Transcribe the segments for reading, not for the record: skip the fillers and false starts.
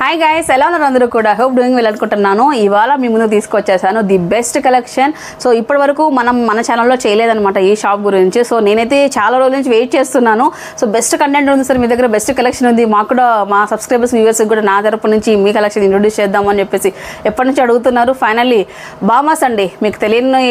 Hi guys, ఎలా ఉన్నారు అందరూ కూడా? హోప్ డూయింగ్ వెల్ అనుకుంటున్నాను. ఇవాళ మీ ముందు తీసుకొచ్చేసాను ది బెస్ట్ కలెక్షన్. సో ఇప్పటి వరకు మన ఛానల్లో చేయలేదన్నమాట ఈ షాప్ గురించి. సో నేనైతే చాలా రోజుల నుంచి వెయిట్ చేస్తున్నాను. సో బెస్ట్ కంటెంట్ ఉంది సార్, మీ దగ్గర బెస్ట్ కలెక్షన్ ఉంది, మాకు కూడా మా సబ్స్క్రైబర్స్ వ్యూవర్స్కి కూడా నా తరపు నుంచి మీ కలెక్షన్ ఇంట్రొడ్యూస్ చేద్దామని చెప్పేసి ఎప్పటి నుంచి అడుగుతున్నారు. ఫైనల్లీ బామాస్ అండి, మీకు తెలియని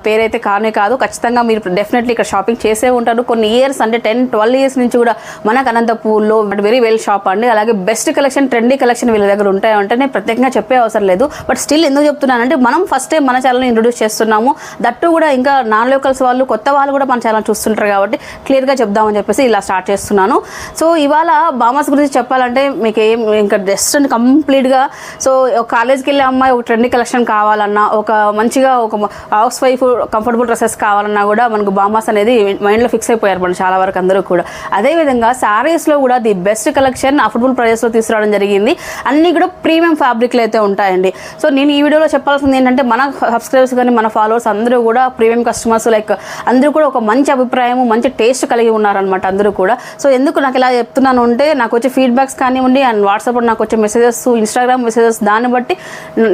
పేరైతే కానే కాదు, ఖచ్చితంగా మీరు డెఫినెట్లీ ఇక్కడ షాపింగ్ చేసే ఉంటారు. కొన్ని ఇయర్స్ అంటే 10-12 ఇయర్స్ నుంచి కూడా మనకు అనంతపూర్లో వెరీ వెల్ షాప్ అండి. అలాగే బెస్ట్ కలెక్షన్, ట్రెండీ కలెక్షన్ వీళ్ళ దగ్గర ఉంటాయంటే నేను ప్రత్యేకంగా చెప్పే అవసరం లేదు. బట్ స్టిల్ ఎందుకు చెప్తున్నానంటే మనం ఫస్ట్ టైం మన ఛానల్ని ఇంట్రొడ్యూస్ చేస్తున్నాము. దట్టు కూడా ఇంకా నాన్ లోకల్స్ వాళ్ళు, కొత్త వాళ్ళు కూడా మన ఛానల్ చూస్తుంటారు కాబట్టి క్లియర్గా చెప్దామని చెప్పేసి ఇలా స్టార్ట్ చేస్తున్నాను. సో ఇవాళ బామాస్ గురించి చెప్పాలంటే మీకు ఏం ఇంకా జస్ట్ అండ్ కంప్లీట్గా సో కాలేజ్కి వెళ్ళే అమ్మాయి ఒక ట్రెండీ కలెక్షన్ కావాలన్నా, ఒక మంచిగా ఒక హౌస్ వైఫ్ కంఫర్టబుల్ డ్రెస్సెస్ కావాలన్నా కూడా మనకు బామాస్ అనేది మైండ్లో ఫిక్స్ అయిపోయారు మన చాలా వరకు అందరూ కూడా. అదేవిధంగా శారీస్లో కూడా ది బెస్ట్ కలెక్షన్ అఫోర్డబుల్ ప్రైజెస్లో తీసుకురావడం జరిగింది. అన్నీ కూడా ప్రీమియం ఫ్యాబ్రిక్లు అయితే ఉంటాయండి. సో నేను ఈ వీడియోలో చెప్పాల్సింది ఏంటంటే మన సబ్స్క్రైబర్స్ కానీ మన ఫాలోవర్స్ అందరూ కూడా ప్రీమియం కస్టమర్స్, లైక్ అందరూ కూడా ఒక మంచి అభిప్రాయం, మంచి టేస్ట్ కలిగి ఉన్నారనమాట అందరూ కూడా. సో ఎందుకు నాకు ఇలా చెప్తున్నాను అంటే నాకు వచ్చే ఫీడ్బ్యాక్స్ కానివ్వండి, అండ్ వాట్సాప్లో నాకు వచ్చే మెసేజెస్, ఇన్స్టాగ్రామ్ మెసేజెస్, దాన్ని బట్టి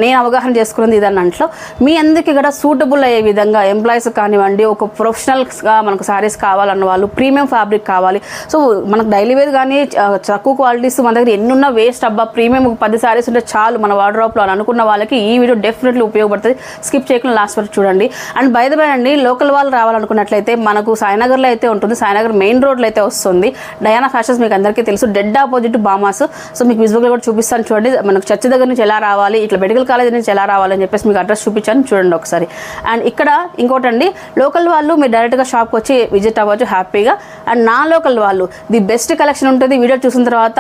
నేను అవగాహన చేసుకున్నది దాంట్లో మీ అందరికీ కూడా సూటబుల్ అయ్యే విధంగా ఎంప్లాయీస్ కానివ్వండి, ఒక ప్రొఫెషనల్స్గా మనకు శారీస్ కావాలన్న వాళ్ళు, ప్రీమియం ఫ్యాబ్రిక్ కావాలి. సో మనకు డైలీ వేర్ కానీ తక్కువ క్వాలిటీస్ మన దగ్గర ఎన్నున్నా వేస్ట్, అబ్బా ప్రీమియం ఒక 10 శారీస్ ఉంటే చాలు మన వార్డ్రోబ్లో అని అనుకున్న వాళ్ళకి ఈ వీడియో డెఫినెట్లీ ఉపయోగపడుతుంది. స్కిప్ చేయకుండా లాస్ట్ వరకు చూడండి. అండ్ బై ద వే అండి, లోకల్ వాళ్ళు రావాలనుకున్నట్లయితే మనకు సాయినగర్లో అయితే ఉంటుంది, సాయినగర్ మెయిన్ రోడ్లో అయితే వస్తుంది. డయానా ఫ్యాషన్స్ మీకు అందరికీ తెలుసు, డెడ్ ఆపోజిట్ బామాస్. సో మీకు విజువల్గా కూడా చూపిస్తాను చూడండి. మనకు చర్చ్ దగ్గర నుంచి ఎలా రావాలి, ఇట్లా మెడికల్ కాలేజ్ నుంచి ఎలా రావాలని చెప్పేసి మీకు అడ్రస్ చూపించాను చూడండి ఒకసారి. అండ్ ఇక్కడ ఇంకోటండి, లోకల్ వాళ్ళు మీరు డైరెక్ట్గా షాప్కి వచ్చి విజిట్ అవ్వచ్చు హ్యాపీగా. అండ్ నా లోకల్ వాళ్ళు ది బెస్ట్ కలెక్షన్ ఉంటుంది. వీడియో చూసిన తర్వాత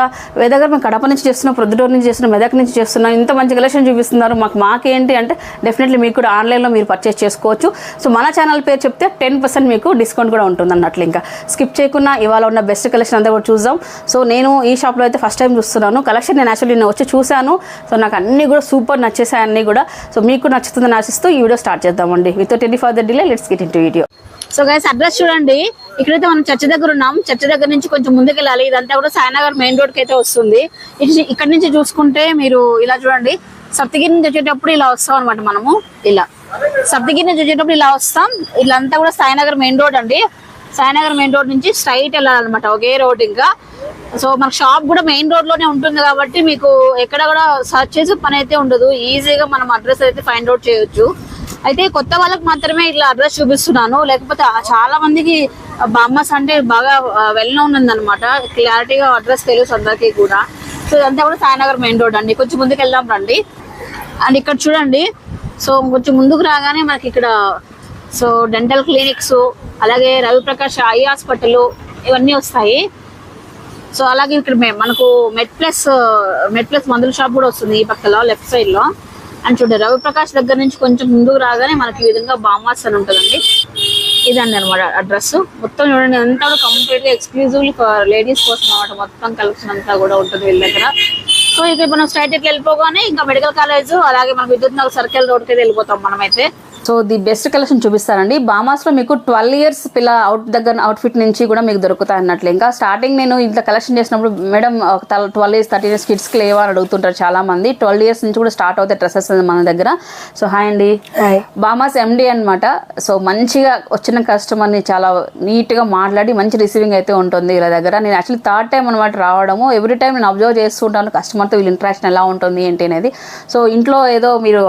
దగ్గర మేము కడప నుంచి చేస్తున్నాం, ప్రొద్దుటూరు నుంచి చేస్తున్నాం, మెదక్ నుంచి చేస్తున్నాం, ఇంత మంచి కలెక్షన్ చూపిస్తున్నారు, మాకేంటి అంటే డెఫినెట్లీ మీకు కూడా ఆన్లైన్లో మీరు పర్చేస్ చేసుకోవచ్చు. సో మన ఛానల్ పేరు చెప్తే 10% మీకు డిస్కౌంట్ కూడా ఉంటుంది అన్నట్లు. ఇంకా స్కిప్ చేయకుండా ఇవాళ ఉన్న బెస్ట్ కలెక్షన్ అంతా కూడా చూద్దాం. సో నేను ఈ షాప్లో అయితే ఫస్ట్ టైం చూస్తున్నాను కలెక్షన్. నేను యాక్చువల్లీ నేను వచ్చి చూశాను. సో నాకు అన్నీ కూడా సూపర్ నచ్చేసాయి అన్నీ కూడా. సో మీకు నచ్చుతుందని ఆశిస్తూ ఈ వీడియో స్టార్ట్ చేద్దామండి. Without any further delay let's get into video. So guys, address చూడండి. ఇక్కడైతే మనం చర్చ్ దగ్గర ఉన్నాం. చర్చ్ దగ్గర నుంచి కొంచెం ముందుకు వెళ్ళాలి. ఇదంతా కూడా సాయినగర్ మెయిన్ రోడ్కి అయితే వస్తుంది. ఇక్కడ నుంచి చూసుకుంటే మీరు ఇలా చూడండి, సప్తగిరి నుంచి వచ్చేటప్పుడు ఇలా వస్తాం అనమాట. మనము ఇలా సప్తగిరి నుంచి వచ్చేటప్పుడు ఇలా వస్తాం. ఇదంతా కూడా సాయినగర్ మెయిన్ రోడ్ అండి. సాయినగర్ మెయిన్ రోడ్ నుంచి స్ట్రైట్ వెళ్ళాలన్నమాట, ఒకే రోడ్. ఇంకా సో మన షాప్ కూడా మెయిన్ రోడ్ లోనే ఉంటుంది కాబట్టి మీకు ఎక్కడ కూడా సర్చ్ చేసే పని అయితే ఉండదు. ఈజీగా మనం అడ్రస్ అయితే ఫైండ్ అవుట్ చేయొచ్చు. అయితే కొత్త వాళ్ళకి మాత్రమే ఇట్లా అడ్రస్ చూపిస్తున్నాను, లేకపోతే చాలా మందికి బామాస్ అంటే బాగా వెల్ నోన్ ఉందన్నమాట, క్లారిటీగా అడ్రస్ తెలుసు అందరికీ కూడా. సో ఇదంతా కూడా సాయినగర్ మెయిన్ రోడ్ అండి. కొంచెం ముందుకు వెళ్దాం రండి. అండ్ ఇక్కడ చూడండి, సో కొంచెం ముందుకు రాగానే మనకి ఇక్కడ సో డెంటల్ క్లినిక్స్, అలాగే రవిప్రకాష్ ఐ హాస్పిటల్ ఇవన్నీ వస్తాయి. సో అలాగే ఇక్కడ మనకు మెడ్ ప్లస్ మందుల షాప్ కూడా వస్తుంది ఈ పక్కలో లెఫ్ట్ సైడ్ లో. అండ్ చూడండి, రవిప్రకాష్ దగ్గర నుంచి కొంచెం ముందుకు రాగానే మనకి ఈ విధంగా బామాస్ అని ఉంటుందండి. ఇదండి అనమాట అడ్రస్. మొత్తం చూడండి, అంతా కూడా కంప్లీట్గా ఎక్స్క్లూజివ్లీ ఫర్ లేడీస్ కోసం అనమాట. మొత్తం కలెక్షన్ అంతా కూడా ఉంటుంది వీళ్ళ దగ్గర. సో ఇక్కడ మనం స్ట్రైట్ ఇట్లా వెళ్ళిపోగానే ఇంకా మెడికల్ కాలేజ్, అలాగే మనం విద్యుత్ నగర్ సర్కిల్ రోడ్కి అయితే వెళ్ళిపోతాం మనమైతే. సో ది బెస్ట్ కలెక్షన్ చూపిస్తానండి. బామాస్లో మీకు 12 ఇయర్స్ పిల్ల అవుట్ఫిట్ నుంచి కూడా మీకు దొరుకుతాయి అన్నట్లు. ఇంకా స్టార్టింగ్ నేను ఇంత కలెక్షన్ చేసినప్పుడు మేడం 12 ఇయర్స్ 13 ఇయర్స్ కిడ్స్కి లేవా అని అడుగుతుంటారు చాలా మంది. 12 ఇయర్స్ నుంచి కూడా స్టార్ట్ అవుతాయి డ్రెస్సెస్ మన దగ్గర. సో హాయ్ అండి, బామాస్ ఎండి అనమాట. సో మంచిగా వచ్చిన కస్టమర్ని చాలా నీట్గా మాట్లాడి మంచి రిసీవింగ్ అయితే ఉంటుంది వీళ్ళ దగ్గర. నేను యాక్చువల్లీ థర్డ్ టైం అనమాట రావడము. ఎవ్రీ టైం నేను అబ్జర్వ్ చేస్తుంటాను కస్టమర్తో వీళ్ళ ఇంట్రాక్షన్ ఎలా ఉంటుంది ఏంటి అనేది. సో ఇంట్లో ఏదో మీరు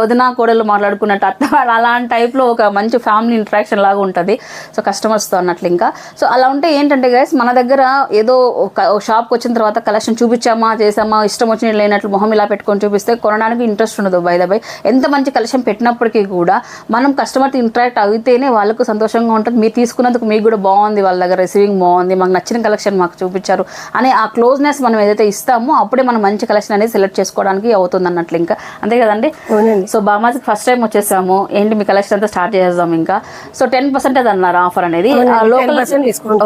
వదిన కోడలు మాట్లాడుకున్నట్టు అలాంటి టైప్లో ఒక మంచి ఫ్యామిలీ ఇంటరాక్షన్ లాగా ఉంటుంది సో కస్టమర్స్తో అన్నట్లు. ఇంకా సో అలా ఉంటే ఏంటంటే గైస్, మన దగ్గర ఏదో ఒక షాప్కి వచ్చిన తర్వాత కలెక్షన్ చూపించామా చేసామా ఇష్టం వచ్చిన లేనట్లు మొహం ఇలా పెట్టుకొని చూపిస్తే కొనడానికి ఇంట్రెస్ట్ ఉండదు. బై ద బై ఎంత మంచి కలెక్షన్ పెట్టినప్పటికీ కూడా మనం కస్టమర్తో ఇంటరాక్ట్ అయితేనే వాళ్ళకు సంతోషంగా ఉంటుంది. మీరు తీసుకున్నందుకు మీకు కూడా బాగుంది, వాళ్ళ దగ్గర రిసీవింగ్ బాగుంది, మాకు నచ్చిన కలెక్షన్ మాకు చూపించారు అనే ఆ క్లోజ్నెస్ మనం ఏదైతే ఇస్తామో అప్పుడే మనం మంచి కలెక్షన్ అనేది సెలెక్ట్ చేసుకోవడానికి అవుతుంది అన్నట్లు. ఇంకా అంతే కదండి. సో బామాస్కి ఫస్ట్ టైం వచ్చేసాము. ఏంటి మీ కలెక్షన్ అంతా స్టార్ట్ చేద్దాం ఇంకా. సో 10% అన్నారు ఆఫర్ అనేది. లోకల్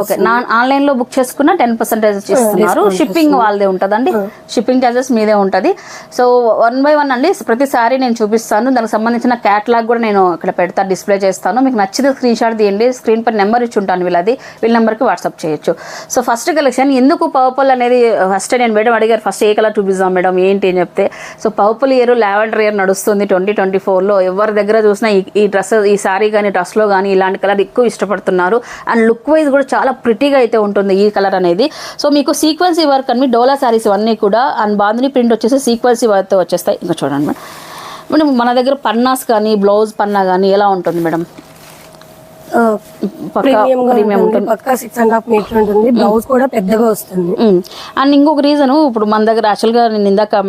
ఓకే, ఆన్లైన్ లో బుక్ చేసుకున్న 10% ఇస్తున్నారు. షిప్పింగ్ వాళ్ళదే ఉంటుందండి, షిప్పింగ్ ఛార్జెస్ మీదే ఉంటుంది. సో 1 by 1 అండి ప్రతిసారి నేను చూపిస్తాను. దానికి సంబంధించిన క్యాటలాగ్ కూడా నేను ఇక్కడ పెడతా, డిస్ప్లే చేస్తాను. మీకు నచ్చిన స్క్రీన్ షాట్ తీయండి, స్క్రీన్ పై నెంబర్ ఇచ్చి ఉంటాను వీళ్ళ నెంబర్కి వాట్సాప్ చేయొచ్చు. సో ఫస్ట్ కలెక్షన్ ఎందుకు పర్పుల్ అనేది ఫస్ట్ నేను మేడం అడిగారు, ఫస్ట్ ఏ కలర్ చూపిస్తాం మేడం ఏంటి అని చెప్తే, so purple year lavender year నడుస్తుంది 2024లో. ఎవరి దగ్గర చూసినా ఈ డ్రెస్, ఈ సారీ కానీ డ్రెస్లో కానీ ఇలాంటి కలర్ ఎక్కువ ఇష్టపడుతున్నారు. అండ్ లుక్ వైజ్ కూడా చాలా ప్రిటీగా అయితే ఉంటుంది ఈ కలర్ అనేది. సో మీకు సీక్వెన్సీ వర్క్ అని డోలా సారీస్ అన్నీ కూడా అండ్ బాందిని ప్రింట్ వచ్చేసి సీక్వెన్సీ వర్క్తో వచ్చేస్తాయి. ఇంకా చూడండి మేడం, మన దగ్గర పన్నాస్ కానీ బ్లౌజ్ పన్నా కానీ ఎలా ఉంటుంది మేడం? ప్రీమియం ఉంటుంది, పక్కా 6.5 మీటర్ ఉంటుంది. బ్లౌజ్ కూడా పెద్దగా వస్తుంది. అండ్ ఇంకొక రీజన్, ఇప్పుడు మన దగ్గర యాక్చువల్గా నేను ఇందాక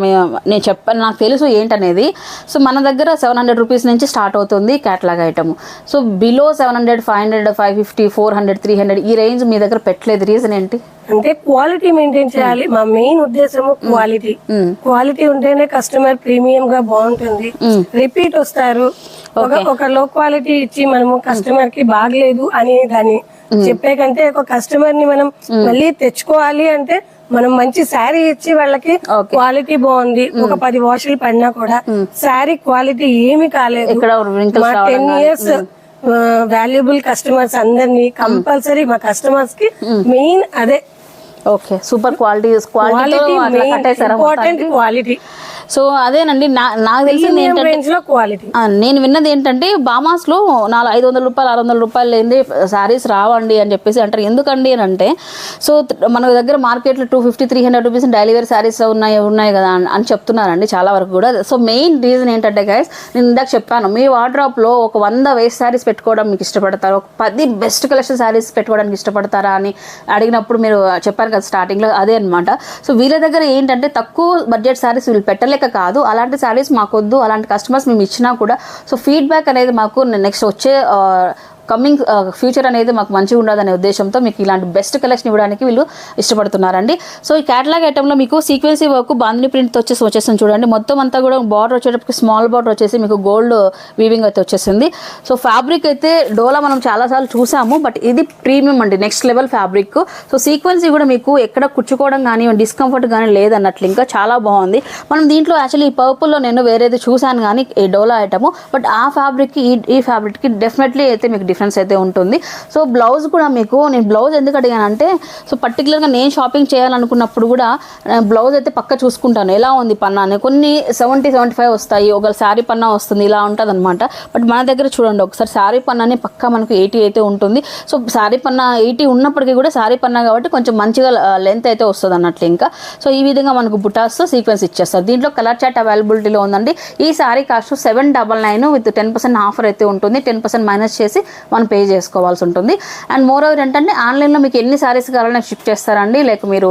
నేను చెప్పాను, నాకు తెలుసు ఏంటనేది. సో మన దగ్గర 700 రూపీస్ నుంచి స్టార్ట్ అవుతుంది క్యాటలాగ్ ఐటమ్. సో బిలో 700, 500, 550, 400, 300 ఈ రేంజ్ మీ దగ్గర పెట్టలేదు. రీజన్ ఏంటి అంటే క్వాలిటీ మెయింటైన్ చేయాలి. మా మెయిన్ ఉద్దేశము క్వాలిటీ ఉంటేనే కస్టమర్ ప్రీమియం గా బాగుంటుంది, రిపీట్ వస్తారు. ఒక లో క్వాలిటీ ఇచ్చి మనము కస్టమర్ కి బాగలేదు అని దాన్ని చెప్పే కంటే ఒక కస్టమర్ ని మనం మళ్ళీ తెచ్చుకోవాలి అంటే మనం మంచి శారీ ఇచ్చి వాళ్ళకి క్వాలిటీ బాగుంది, ఒక 10 వాషులు పడినా కూడా శారీ క్వాలిటీ ఏమి కాలేదు. 10 years వాల్యుబుల్ కస్టమర్స్ అందరినీ కంపల్సరీ మా కస్టమర్స్ కి మెయిన్ అదే. Okay, super quality important quality. So అదేనండి, నాకు తెలిసింది ఏంటంటే క్వాలిటీ నేను విన్నది ఏంటంటే బామాస్ లో 500 రూపాయలు 600 రూపాయలు లేని శారీస్ రావండి అని చెప్పేసి అంటారు. ఎందుకండి అని అంటే, సో మన దగ్గర మార్కెట్లో 250, 300 రూపీస్ డైలీ వేర్ శారీస్ ఉన్నాయి కదా అని చెప్తున్నారండి చాలా వరకు కూడా. సో మెయిన్ రీజన్ ఏంటంటే గైస్, నేను ఇందాక చెప్పాను, మీ వార్డ్రాప్ లో ఒక 100 వేస్ట్ శారీస్ పెట్టుకోవడం మీకు ఇష్టపడతారు, ఒక 10 బెస్ట్ కలెక్షన్ శారీస్ పెట్టుకోవడానికి ఇష్టపడతారా అని అడిగినప్పుడు మీరు చెప్పారు కదా స్టార్టింగ్ లో, అదే అనమాట. సో వీళ్ళ దగ్గర ఏంటంటే తక్కువ బడ్జెట్ శారీస్ వీళ్ళు పెట్టలేక కాదు, అలాంటి శారీస్ మాకొద్దు, అలాంటి కస్టమర్స్ మేము ఇచ్చినా కూడా సో ఫీడ్బ్యాక్ అనేది మాకు నెక్స్ట్ వచ్చే కమింగ్ ఫ్యూచర్ అనేది మాకు మంచిగా ఉండదనే ఉద్దేశంతో మీకు ఇలాంటి బెస్ట్ కలెక్షన్ ఇవ్వడానికి వీళ్ళు ఇష్టపడుతున్నారండి. సో ఈ క్యాటలాగ్ ఐటెంలో మీకు సీక్వెన్సీ వర్క్ బాందిని ప్రింట్ వచ్చేస్తుంది చూడండి. మొత్తం అంతా కూడా బార్డర్ వచ్చేటప్పటికి స్మాల్ బార్డర్ వచ్చేసి మీకు గోల్డ్ వీవింగ్ అయితే వచ్చేసింది. సో ఫ్యాబ్రిక్ అయితే డోలా మనం చాలాసార్లు చూసాము, బట్ ఇది ప్రీమియం అండి, నెక్స్ట్ లెవెల్ ఫ్యాబ్రిక్. సో సీక్వెన్సీ కూడా మీకు ఎక్కడ కుచ్చుకోవడం కానీ డిస్కంఫర్ట్ కానీ లేదన్నట్లు ఇంకా చాలా బాగుంది. మనం దీంట్లో యాక్చువల్లీ ఈ పర్పుల్లో నేను వేరేది చూసాను కానీ ఈ డోలా ఐటమ్, బట్ ఆ ఫ్యాబ్రిక్కి ఈ ఫ్యాబ్రిక్కి డెఫినెట్లీ అయితే మీకు డిఫరెన్స్ అయితే ఉంటుంది. సో బ్లౌజ్ కూడా మీకు, నేను బ్లౌజ్ ఎందుకు అడిగానంటే, సో పర్టికులర్గా నేను షాపింగ్ చేయాలనుకున్నప్పుడు కూడా బ్లౌజ్ అయితే పక్క చూసుకుంటాను ఎలా ఉంది పన్నా అని. కొన్ని 70-75 వస్తాయి, ఒక శారీ పన్నా వస్తుంది, ఇలా ఉంటుంది అనమాట. బట్ మన దగ్గర చూడండి ఒకసారి శారీ పన్నాని పక్కా మనకు 80 అయితే ఉంటుంది. సో శారీ పన్నా 80 ఉన్నప్పటికీ కూడా శారీ పన్నా కాబట్టి కొంచెం మంచిగా లెంత్ అయితే వస్తుంది అన్నట్లు. ఇంకా సో ఈ విధంగా మనకు బుటాస్తో సీక్వెన్స్ ఇచ్చేస్తారు. దీంట్లో కలర్ చాట్ అవైలబిలిటీలో ఉందండి. ఈ శారీ కాస్ట్ 799 విత్ 10% ఆఫర్ అయితే ఉంటుంది. 10% మైనస్ చేసి మనం పే చేసుకోవాల్సి ఉంటుంది. అండ్ మోర్ ఓవర్ ఏంటంటే ఆన్లైన్లో మీకు ఎన్ని సారీస్ కావాలన్నా షిప్ చేస్తారండి, లేక మీరు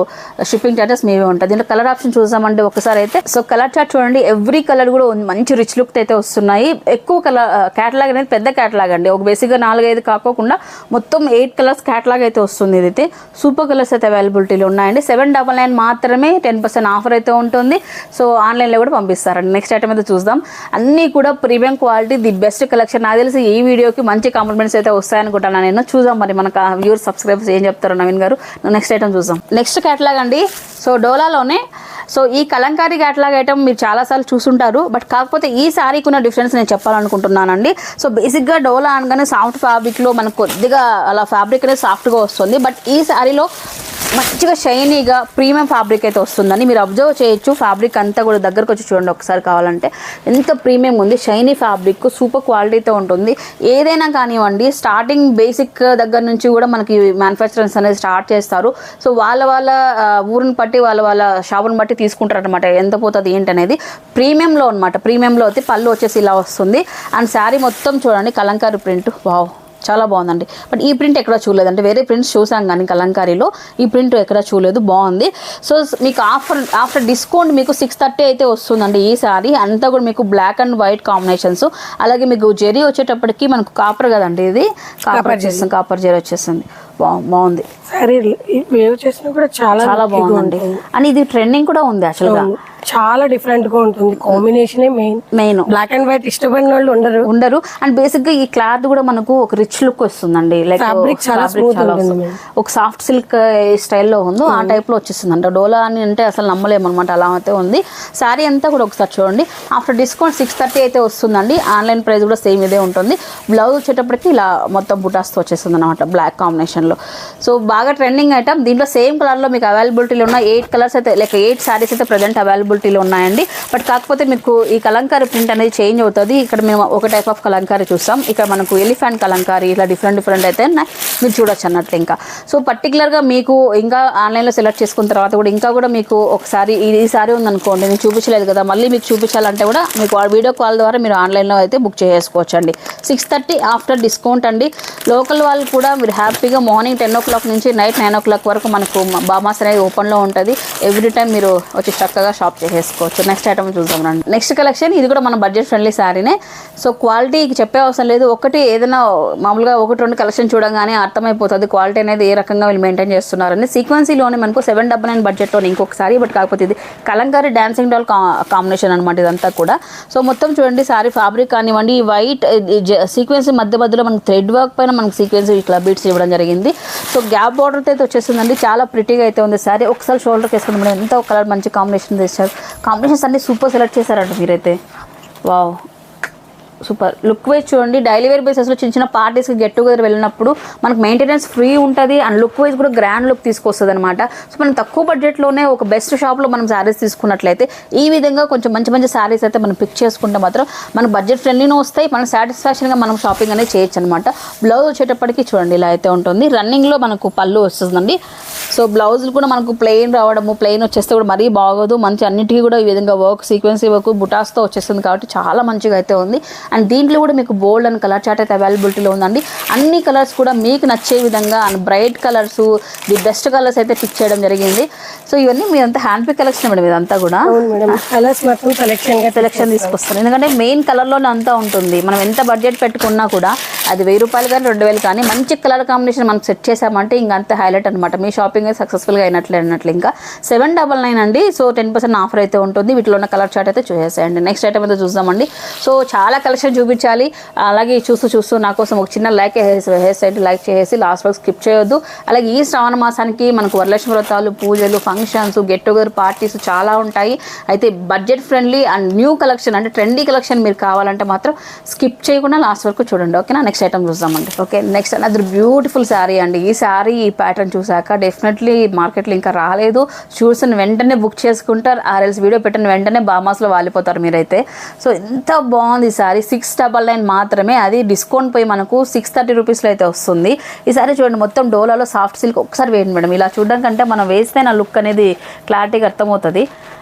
షిప్పింగ్ చార్జెస్ మీవే ఉంటుంది. దీంట్లో కలర్ ఆప్షన్ చూసామంటే ఒకసారి అయితే, సో కలర్ చార్ట్ చూడండి, ఎవ్రీ కలర్ కూడా మంచి రిచ్ లుక్ అయితే వస్తున్నాయి. ఎక్కువ కలర్ క్యాటలాగ్ అనేది పెద్ద క్యాటలాగ్ అండి, ఒక బేసిక్గా 4-5 కాకోకుండా మొత్తం 8 కలర్స్ క్యాటలాగ్ అయితే వస్తుంది. ఇదైతే సూపర్ కలర్స్ అయితే అవైలబిలిటీలో ఉన్నాయండి. 799 మాత్రమే 10% ఆఫర్ అయితే ఉంటుంది. సో ఆన్లైన్లో కూడా పంపిస్తారండి. నెక్స్ట్ ఐటమ్ అయితే చూద్దాం. అన్నీ కూడా premium quality, the best collection. నాకు తెలిసి ఈ వీడియోకి మంచి కాంప్లిమెంట్స్ అయితే వస్తాయనుకుంటాను నేను. చూద్దాం మరి మన వ్యూర్ సబ్స్క్రైబర్స్ ఏం చెప్తారు నవీన్ గారు. నెక్స్ట్ ఐటమ్ చూద్దాం. నెక్స్ట్ క్యాటలాగ్ అండి, సో డోలాలోనే. సో ఈ కలంకారీ క్యాటలాగ్ ఐటమ్ మీరు చాలాసార్లు చూసుంటారు, బట్ కాకపోతే ఈ శారీకి ఉన్న డిఫరెన్స్ నేను చెప్పాలనుకుంటున్నానండి. సో బేసిక్గా డోలా అనగానే సాఫ్ట్ ఫ్యాబ్రిక్లో మనకు కొద్దిగా అలా ఫ్యాబ్రిక్ అనేది సాఫ్ట్గా వస్తుంది, బట్ ఈ శారీలో మంచిగా షైనీగా ప్రీమియం ఫ్యాబ్రిక్ అయితే వస్తుందని మీరు అబ్జర్వ్ చేయొచ్చు. ఫ్యాబ్రిక్ అంతా కూడా దగ్గరకు వచ్చి చూడండి ఒకసారి కావాలంటే, ఎంత ప్రీమియం ఉంది. షైనీ ఫ్యాబ్రిక్ సూపర్ క్వాలిటీతో ఉంటుంది. ఏదైనా కానివ్వండి, స్టార్టింగ్ బేసిక్ దగ్గర నుంచి కూడా మనకి మ్యానుఫ్యాక్చరర్స్ అనేది స్టార్ట్ చేస్తారు. సో వాళ్ళ ఊరిని బట్టి వాళ్ళ షాపుని బట్టి తీసుకుంటారు అనమాట, ఎంత పోతుంది ఏంటనేది. ప్రీమియంలో అనమాట, ప్రీమియంలో అయితే పళ్ళు వచ్చేసి ఇలా వస్తుంది. అండ్ శారీ మొత్తం చూడండి కలంకారీ ప్రింట్, వావ్ చాలా బాగుందండి. బట్ ఈ ప్రింట్ ఎక్కడ చూడలేదంటే, వేరే ప్రింట్స్ చూసాం కానీ కలంకారీలో ఈ ప్రింట్ ఎక్కడ చూడలేదు, బాగుంది. సో మీకు ఆఫ్టర్ డిస్కౌంట్ మీకు 630 అయితే వస్తుందండి ఈ సారీ. అంతా కూడా మీకు బ్లాక్ అండ్ వైట్ కాంబినేషన్స్. అలాగే మీకు జెరీ వచ్చేటప్పటికి మనకు కాపర్ కదండి, ఇది కాపర్ వచ్చేస్తుంది, కాపర్ జెరీ వచ్చేస్తుంది. బాగుంది సారీ, వేవ్ చేసినా కూడా చాలా బాగుందండి. అండ్ ఇది ట్రెండింగ్ కూడా ఉంది యాక్చువల్గా. చాలా డిఫరెంట్ గా ఉంటుంది. Combination main black and white ఇష్టపడిన వాళ్ళు ఉండరు. అండ్ బేసిక్ గా ఈ క్లాత్ కూడా మనకు ఒక రిచ్ లుక్ వస్తుందండి. లైక్ ఫ్యాబ్రిక్ చాలా స్మూత్ ఉంటుంది. ఒక సాఫ్ట్ సిల్క్ స్టైల్లో ఉందో ఆ టైప్ లో వచ్చేస్తుంది అంట. డోలా అని అంటే అసలు నమ్మలేము అనమాట, అలా అయితే ఉంది. శారీ అంతా కూడా ఒకసారి చూడండి. ఆఫ్టర్ డిస్కౌంట్ 630 అయితే వస్తుందండి. ఆన్లైన్ ప్రైస్ కూడా సేమ్ ఇదే ఉంటుంది. బ్లౌజ్ వచ్చేటప్పటికి ఇలా మొత్తం బుటాస్తో వచ్చేస్తుంది అనమాట, బ్లాక్ కాంబినేషన్ లో. సో బాగా ట్రెండింగ్ ఐటమ్. దీంట్లో సేమ్ కలర్ లో మీకు అవైలబిలిటీలో ఉన్న 8 కలర్స్ అయితే, లైక్ 8 శారీస్ అయితే ప్రజెంట్ అవైలబిలిటీలో ఉన్నాయండి. బట్ కాకపోతే మీకు ఈ కలంకారీ ప్రింట్ అనేది చేంజ్ అవుతుంది. ఇక్కడ మేము ఒక టైప్ ఆఫ్ కలంకారీ చూస్తాం, ఇక్కడ మనకు ఎలిఫెంట్ కలంకారీ, ఇలా డిఫరెంట్ అయితే మీరు చూడొచ్చు అన్నట్లు. ఇంకా సో పర్టికులర్గా మీకు ఇంకా ఆన్లైన్లో సెలెక్ట్ చేసుకున్న తర్వాత కూడా ఇంకా కూడా మీకు ఒకసారి ఈ సారీ ఉందనుకోండి, నేను చూపించలేదు కదా, మళ్ళీ మీకు చూపించాలంటే కూడా మీకు వీడియో కాల్ ద్వారా మీరు ఆన్లైన్లో అయితే బుక్ చేసుకోవచ్చు అండి. 630 ఆఫ్టర్ డిస్కౌంట్ అండి. లోకల్ వాళ్ళు కూడా మీరు హ్యాపీగా మార్నింగ్ 10 o'clock నుంచి నైట్ 9 o'clock వరకు మనకు బామాస్ అనేది ఓపెన్లో ఉంటుంది. ఎవ్రీ టైం మీరు వచ్చి చక్కగా షాప్ చేసేసుకోవచ్చు. నెక్స్ట్ ఐటమ్ చూద్దాం రండి. నెక్స్ట్ కలెక్షన్ ఇది కూడా మన బడ్జెట్ ఫ్రెండ్లీ శారీనే. సో క్వాలిటీకి చెప్పే అవసరం లేదు. ఒకటి ఏదైనా మామూలుగా 1-2 కలెక్షన్ చూడగానే అర్థమైపోతుంది క్వాలిటీ అనేది ఏ రకంగా వీళ్ళు మెయింటైన్ చేస్తున్నారని. సీక్వెన్సీలోనే మనకు 799 బడ్జెట్లో ఇంకొకసారి. బట్ కాకపోతే ఇది కలంకారీ డాన్సింగ్ డాల్ కాంబినేషన్ అనమాట ఇదంతా కూడా. సో మొత్తం చూడండి, శారీ ఫ్యాబ్రిక్ కానివ్వండి, వైట్ సీక్వెన్స్ మధ్యలో మనకు థ్రెడ్ వర్క్ పైన మనకు సీక్వెన్స్ ఇట్లా బీట్స్ ఇవ్వడం జరిగింది. సో గ్యాప్ బార్డర్ అయితే వచ్చేస్తుందండి. చాలా ప్రిటీగా అయితే ఉంది శారీ. ఒకసారి షోల్డర్కి వేసుకుంటే మనం ఎంత కలర్ మంచి కాంబినేషన్ చేశారు. కాంబినేషన్స్ అన్ని సూపర్ సెలెక్ట్ చేశారంట మీరైతే. వావ్, సూపర్ లుక్ వైజ్ చూడండి. డైలీ వేర్ బేసెస్లో చిన్న పార్టీస్కి గెట్ టుగెదర్ వెళ్ళినప్పుడు మనకు మెయింటెనెన్స్ ఫ్రీ ఉంటుంది. అండ్ లుక్ వైజ్ కూడా గ్రాండ్ లుక్ తీసుకొస్తుంది అనమాట. సో మనం తక్కువ బడ్జెట్లోనే ఒక బెస్ట్ షాప్లో మనం శారీస్ తీసుకున్నట్లయితే ఈ విధంగా కొంచెం మంచి శారీస్ అయితే మనం పిక్ చేసుకుంటే మాత్రం మనకు బడ్జెట్ ఫ్రెండ్లీనే వస్తాయి. మనకు సాటిస్ఫాక్షన్గా మనం షాపింగ్ అనేది చేయొచ్చు అనమాట. బ్లౌజ్ వచ్చేటప్పటికి చూడండి ఇలా అయితే ఉంటుంది. రన్నింగ్లో మనకు పళ్ళు వస్తుందండి. సో బ్లౌజులు కూడా మనకు ప్లెయిన్ రావడము, ప్లెయిన్ వచ్చేస్తే కూడా మరీ బాగోదు. మంచి అన్నిటికీ కూడా ఈ విధంగా వర్క్ సీక్వెన్సీ వర్క్ బుటాస్తో వచ్చేస్తుంది కాబట్టి చాలా మంచిగా అయితే ఉంది. అండ్ దీంట్లో కూడా మీకు బోల్డ్ అండ్ కలర్ చార్ట్ అయితే అవైలబిలిటీలో ఉందండి. అన్ని కలర్స్ కూడా మీకు నచ్చే విధంగా and bright colours, the best colours అయితే పిక్ చేయడం జరిగింది. సో ఇవన్నీ మీరంతా హ్యాండ్ పిక్ కలెక్షన్ మేడం, ఇదంతా కూడా సెలెక్షన్ తీసుకొస్తారు. ఎందుకంటే మెయిన్ కలర్లోనే అంతా ఉంటుంది. మనం ఎంత బడ్జెట్ పెట్టుకున్నా కూడా అది 1000 రూపాయలు కానీ 2000 కానీ మంచి కలర్ కాంబినేషన్ మనం సెట్ చేసామంటే ఇంకా అంత హైలైట్ అనమాట. మీ షాపింగ్ సక్సెస్ఫుల్గా అయినట్లు. ఇంకా 799 అండి. సో 10% ఆఫర్ అయితే ఉంటుంది. వీటిలో ఉన్న కలర్ చార్ట్ అయితే చూసేసేయండి. నెక్స్ట్ ఐటమ్ అయితే చూద్దామండి. సో చాలా కలెక్షన్ చూపించాలి. అలాగే చూస్తూ నా కోసం ఒక చిన్న లైక్ వేసేసి లైక్ చేసి లాస్ట్ వరకు స్కిప్ చేయొద్దు. అలాగే ఈ శ్రావణ మాసానికి మనకు వరలక్ష్మి వ్రతాలు, పూజలు, ఫంక్షన్స్, గెట్ టుగెదర్ పార్టీస్ చాలా ఉంటాయి. అయితే budget friendly and new collection అంటే ట్రెండీ కలెక్షన్ మీరు కావాలంటే మాత్రం స్కిప్ చేయకుండా లాస్ట్ వరకు చూడండి. ఓకేనా? నెక్స్ట్ ఐటమ్ చూద్దామండి. Okay, next other beautiful sari అండి. ఈ శారీ ఈ ప్యాటర్న్ చూసాక డెఫినెట్లీ మార్కెట్లో ఇంకా రాలేదు, చూసిన వెంటనే బుక్ చేసుకుంటారు. ఆర్ఎల్స్ వీడియో పెట్టిన వెంటనే బామాస్లో వాలిపోతారు మీరైతే. సో ఎంత బాగుంది ఈ శారీ. 699 మాత్రమే, అది డిస్కౌంట్ పోయి మనకు 630 రూపీస్లో అయితే వస్తుంది. ఈ సారీ చూడండి, మొత్తం డోలాలో సాఫ్ట్ సిల్క్. ఒకసారి వేయండి మేడం, ఇలా చూడడానికంటే మనం వేస్తే నా లుక్ అనేది క్లారిటీగా అర్థమవుతుంది.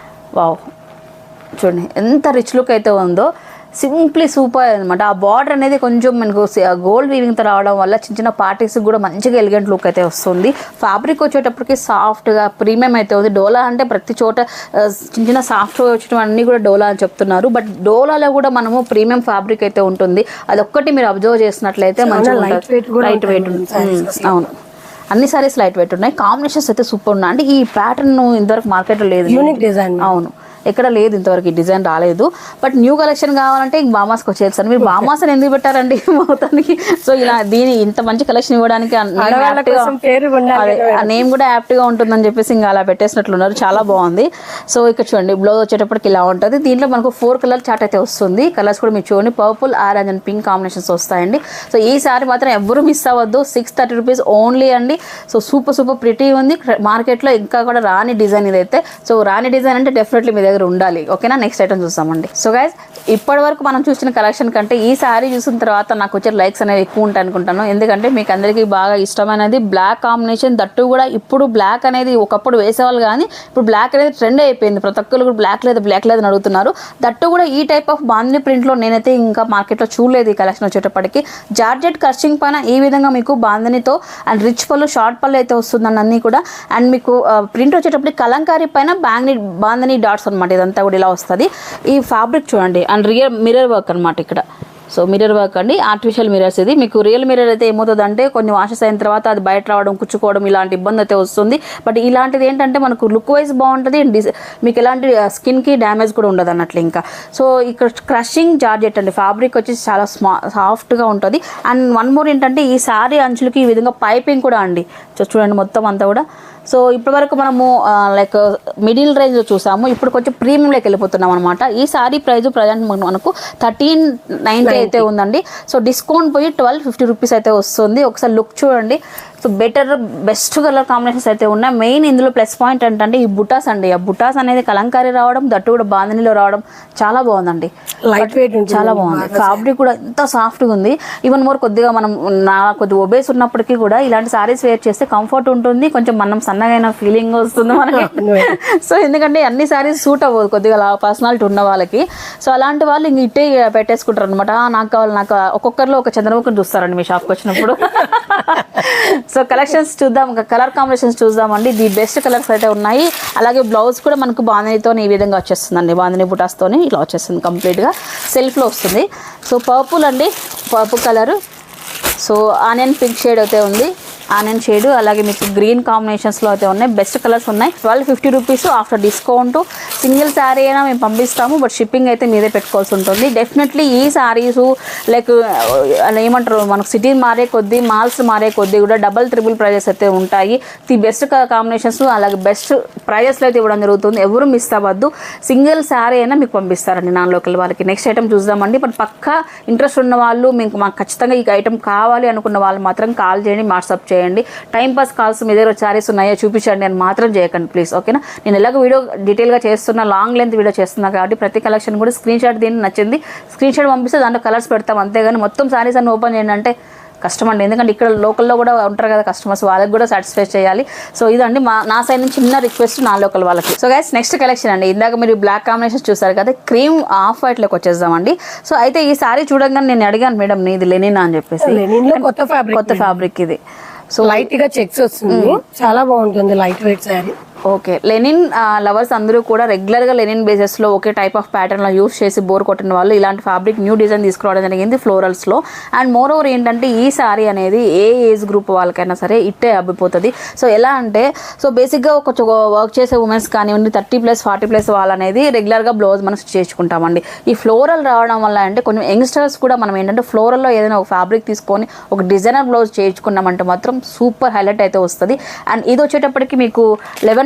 వావ్, చూడండి ఎంత రిచ్ లుక్ అయితే ఉందో. సింప్లీ సూపర్ అనమాట. ఆ బార్డర్ అనేది కొంచెం మనకు గోల్డ్ వీవింగ్తో రావడం వల్ల చిన్న పార్టీస్కి కూడా మంచిగా ఎలిగెంట్ లుక్ అయితే వస్తుంది. ఫ్యాబ్రిక్ వచ్చేటప్పటికి సాఫ్ట్గా ప్రీమియం అయితే ఉంది. డోలా అంటే ప్రతి చోట చిన్న సాఫ్ట్ వచ్చేటం అన్నీ కూడా డోలా అని చెప్తున్నారు. బట్ డోలాలో కూడా మనము ప్రీమియం ఫ్యాబ్రిక్ అయితే ఉంటుంది. అదొక్కటి మీరు అబ్జర్వ్ చేసినట్లయితే మంచిగా లైట్ వెయిట్ ఉంటుంది. అవును, అన్ని సారీస్ లైట్ వెయిట్ ఉన్నాయి. కాంబినేషన్స్ అయితే సూపర్ ఉన్నాయి. అంటే ఈ ప్యాటర్న్ ఇంతవరకు మార్కెట్లో లేదు. Unique design. అవును, ఎక్కడ లేదు ఇంతవరకు, ఈ డిజైన్ రాలేదు. బట్ న్యూ కలెక్షన్ కావాలంటే ఇంక బామాస్కి వచ్చేది. మీరు బామాస్ అని ఎందుకు పెట్టారండి మొత్తానికి? సో ఇలా ఇంత మంచి కలెక్షన్ ఇవ్వడానికి ఆ నేమ్ కూడా యాప్ట్గా ఉంటుందని చెప్పేసి ఇంకా అలా పెట్టేసినట్లున్నారు. చాలా బాగుంది. సో ఇక్కడ చూడండి, బ్లౌజ్ వచ్చేటప్పటికి ఇలా ఉంటుంది. దీంట్లో మనకు 4 కలర్ చార్ట్ అయితే వస్తుంది. కలర్స్ కూడా మీరు చూడండి, purple, orange and pink combinations వస్తాయండి. సో ఈ సారీ మాత్రం ఎవరు మిస్ అవ్వద్దు. 630 రూపీస్ ఓన్లీ అండి. సో సూపర్ ప్రిటీ ఉంది. మార్కెట్లో ఇంకా కూడా రాని డిజైన్ ఇదైతే. సో రాని డిజైన్ అంటే డెఫినెట్లీ మీ దగ్గర ఉండాలి. ఓకేనా? నెక్స్ట్ ఐటమ్ చూస్తామండి. సో గైస్, ఇప్పటి వరకు మనం చూసిన కలెక్షన్ కంటే ఈ సారీ చూసిన తర్వాత నాకు వచ్చే లైక్స్ అనేవి ఎక్కువ ఉంటాయి అనుకుంటాను. ఎందుకంటే మీకు అందరికీ బాగా ఇష్టమైనది బ్లాక్ కాంబినేషన్. దట్టు కూడా ఇప్పుడు బ్లాక్ అనేది ఒకప్పుడు వేసేవాళ్ళు కానీ ఇప్పుడు బ్లాక్ అనేది ట్రెండ్ అయిపోయింది. ప్రతి ఒక్కరు కూడా బ్లాక్ లేదని అడుగుతున్నారు. దట్టు కూడా ఈ టైప్ ఆఫ్ బాందిని ప్రింట్లో నేనైతే ఇంకా మార్కెట్లో చూడలేదు. ఈ కలెక్షన్ వచ్చేటప్పటికి జార్జెట్ కర్చింగ్ పైన ఈ విధంగా మీకు బాందినితో అండ్ రిచ్ పళ్ళు, షార్ట్ పళ్ళు అయితే వస్తుందండి అన్నీ కూడా. అండ్ మీకు ప్రింట్ వచ్చేటప్పటికి కలంకారీ పైన బాందిని డాట్స్ అనమాట. ఇదంతా కూడా ఇలా వస్తుంది. ఈ ఫ్యాబ్రిక్ చూడండి, అండ్ మిర్రర్ వర్క్ అనమాట. ఇక్కడ సో మిర్రర్ వర్క్ అండి, ఆర్టిఫిషియల్ మిర్రర్స్. ఇది మీకు రియల్ మిర్రర్ అయితే ఏమవుతుంది అంటే కొన్ని వాషెస్ అయిన తర్వాత అది బయట రావడం, కుచ్చుకోవడం ఇలాంటి ఇబ్బంది అయితే వస్తుంది. బట్ ఇలాంటిది ఏంటంటే మనకు లుక్ వైజ్ బాగుంటుంది, మీకు ఎలాంటి స్కిన్కి డ్యామేజ్ కూడా ఉండదు అన్నట్లు. ఇంకా సో ఇక్కడ క్రషింగ్ జార్జెట్ అండి, ఫ్యాబ్రిక్ వచ్చేసి చాలా సాఫ్ట్గా ఉంటుంది. అండ్ వన్ మోర్ ఏంటంటే ఈ శారీ అంచులకి ఈ విధంగా పైపింగ్ కూడా అండి. చూడండి మొత్తం అంతా కూడా. సో ఇప్పటివరకు మనము లైక్ మిడిల్ రేంజ్లో చూసాము, ఇప్పుడు కొంచెం ప్రీమియంలోకి వెళ్ళిపోతున్నాం అనమాట. ఈ సారీ ప్రైస్ ప్రజెంట్ మనకు 1390 అయితే ఉందండి. సో డిస్కౌంట్ పోయి 1250 రూపీస్ అయితే వస్తుంది. ఒకసారి లుక్ చూడండి. సో బెస్ట్ కలర్ కాంబినేషన్స్ అయితే ఉన్నాయి. మెయిన్ ఇందులో ప్లస్ పాయింట్ ఏంటంటే ఈ బుటాస్ అండి. ఆ బుటాస్ అనేది కలంకారీ రావడం, దట్టు కూడా బాంధనీలో రావడం చాలా బాగుందండి. లైట్ వెయిట్ చాలా బాగుంది. ఫ్యాబ్రిక్ కూడా ఎంత సాఫ్ట్గా ఉంది. ఈవెన్ మోర్ కొద్దిగా మనం కొద్దిగా ఒబేస్ ఉన్నప్పటికీ కూడా ఇలాంటి సారీస్ వేర్ చేస్తే కంఫర్ట్ ఉంటుంది, కొంచెం మనం సన్నగైన ఫీలింగ్ వస్తుంది మనకి. సో ఎందుకంటే అన్ని సారీస్ సూట్ అవ్వదు కొద్దిగా పర్సనాలిటీ ఉన్న వాళ్ళకి. సో అలాంటి వాళ్ళు ఇంక ఇట్టే పెట్టేసుకుంటారు అనమాట. నాకు కావాలి, నాకు ఒక్కొక్కరిలో ఒక చంద్రముఖిని చూస్తారండి మీ షాప్కి వచ్చినప్పుడు. సో కలెక్షన్స్ చూద్దాం, కలర్ కాంబినేషన్స్ చూద్దామండి. ది బెస్ట్ కలర్స్ అయితే ఉన్నాయి. అలాగే బ్లౌజ్ కూడా మనకు బాంధనీతో ఈ విధంగా వచ్చేస్తుందండి, బాంధనీ బుటాస్తో ఇలా వచ్చేస్తుంది, కంప్లీట్గా సెల్ఫ్లో వస్తుంది. సో పర్పుల్ అండి, purple colour. So onion pink shade అయితే ఉంది, ఆనియన్ షేడ్. అలాగే మీకు గ్రీన్ కాంబినేషన్స్లో అయితే ఉన్నాయి. బెస్ట్ కలర్స్ ఉన్నాయి. 1250 rupees after discount. Single sari అయినా మేము పంపిస్తాము, బట్ షిప్పింగ్ అయితే మీదే పెట్టుకోవాల్సి ఉంటుంది. డెఫినెట్లీ ఈ శారీసు లైక్ ఏమంటారు, మనకు సిటీ మారే కొద్దీ, మాల్స్ మారే కొద్దీ కూడా డబల్ ట్రిపుల్ ప్రైజెస్ అయితే ఉంటాయి. ది బెస్ట్ కాంబినేషన్స్ అలాగే బెస్ట్ ప్రైజెస్లో అయితే ఇవ్వడం జరుగుతుంది. ఎవరు మిస్ అవ్వద్దు. సింగిల్ శారీ అయినా మీకు పంపిస్తారండి నాన్ లోకల్ వాళ్ళకి. నెక్స్ట్ ఐటమ్ చూద్దామండి. బట్ పక్కా ఇంట్రెస్ట్ ఉన్న వాళ్ళు, మాకు ఖచ్చితంగా ఈ ఐటమ్ కావాలి అనుకున్న వాళ్ళు మాత్రం కాల్ చేయండి, వాట్సాప్ చేయండి. టైంపాస్ కాల్స్ మీ దగ్గర శారీస్ ఉన్నాయో చూపించండి అని మాత్రం చేయకండి ప్లీజ్, ఓకేనా. నేను ఎలాగో వీడియో డీటెయిల్గా చేస్తున్నా, లాంగ్ లెంత్ వీడియో చేస్తున్నా కాబట్టి ప్రతి కలెక్షన్ కూడా స్క్రీన్ షాట్ దీన్ని నచ్చింది స్క్రీన్ షాట్ పంపిస్తే దాంట్లో కలర్స్ పెడతాం, అంతేగాని మొత్తం శారీస్ అన్ని ఓపెన్ చేయండి అంటే కష్టం అండి. ఎందుకంటే ఇక్కడ లోకల్లో కూడా ఉంటారు కదా కస్టమర్స్, వాళ్ళకి కూడా సాటిస్ఫై చేయాలి. సో ఇదండి నా సైడ్ నుంచి చిన్న రిక్వెస్ట్ నా లోకల్ వాళ్ళకి. సో గైస్ నెక్స్ట్ కలెక్షన్ అండి. ఇందాక మీరు బ్లాక్ కాంబినేషన్స్ చూసారు కదా, క్రీమ్ ఆఫ్ వైట్లోకి వచ్చేద్దామండి. సో అయితే ఈ సారీ చూడగానే నేను అడిగాను, మేడం నీది లెనిన్ అని చెప్పేసి. కొత్త ఫ్యాబ్రిక్ ఇది. సో లైట్ గా చెక్స్ వస్తుంది, చాలా బాగుంటుంది, light weight sari. Okay, linen lovers అందరూ కూడా రెగ్యులర్గా లెనిన్ బేసెస్లో ఒకే టైప్ ఆఫ్ ప్యాటర్న్లో యూస్ చేసి బోర్ కొట్టిన వాళ్ళు ఇలాంటి ఫ్యాబ్రిక్ న్యూ డిజైన్ తీసుకురావడం జరిగింది ఫ్లోరల్స్లో. అండ్ మోర్ ఓవర్ ఏంటంటే ఈ సారీ అనేది ఏ ఏజ్ గ్రూప్ వాళ్ళకైనా సరే ఇట్టే అబ్బిపోతుంది. సో ఎలా అంటే, సో బేసిక్గా ఒక వర్క్ చేసే ఉమెన్స్ కానివ్వండి, 30+ 40+ వాళ్ళు అనేది రెగ్యులర్గా బ్లౌజ్ మనం చేసుకుంటామండి. ఈ ఫ్లోరల్ రావడం వల్ల అంటే కొంచెం యంగ్స్టర్స్ కూడా మనం ఏంటంటే ఫ్లోరల్లో ఏదైనా ఒక ఫ్యాబ్రిక్ తీసుకొని ఒక డిజైనర్ బ్లౌజ్ చేయించుకున్నామంటే మాత్రం సూపర్ హైలైట్ అయితే వస్తుంది. అండ్ ఇది వచ్చేటప్పటికి మీకు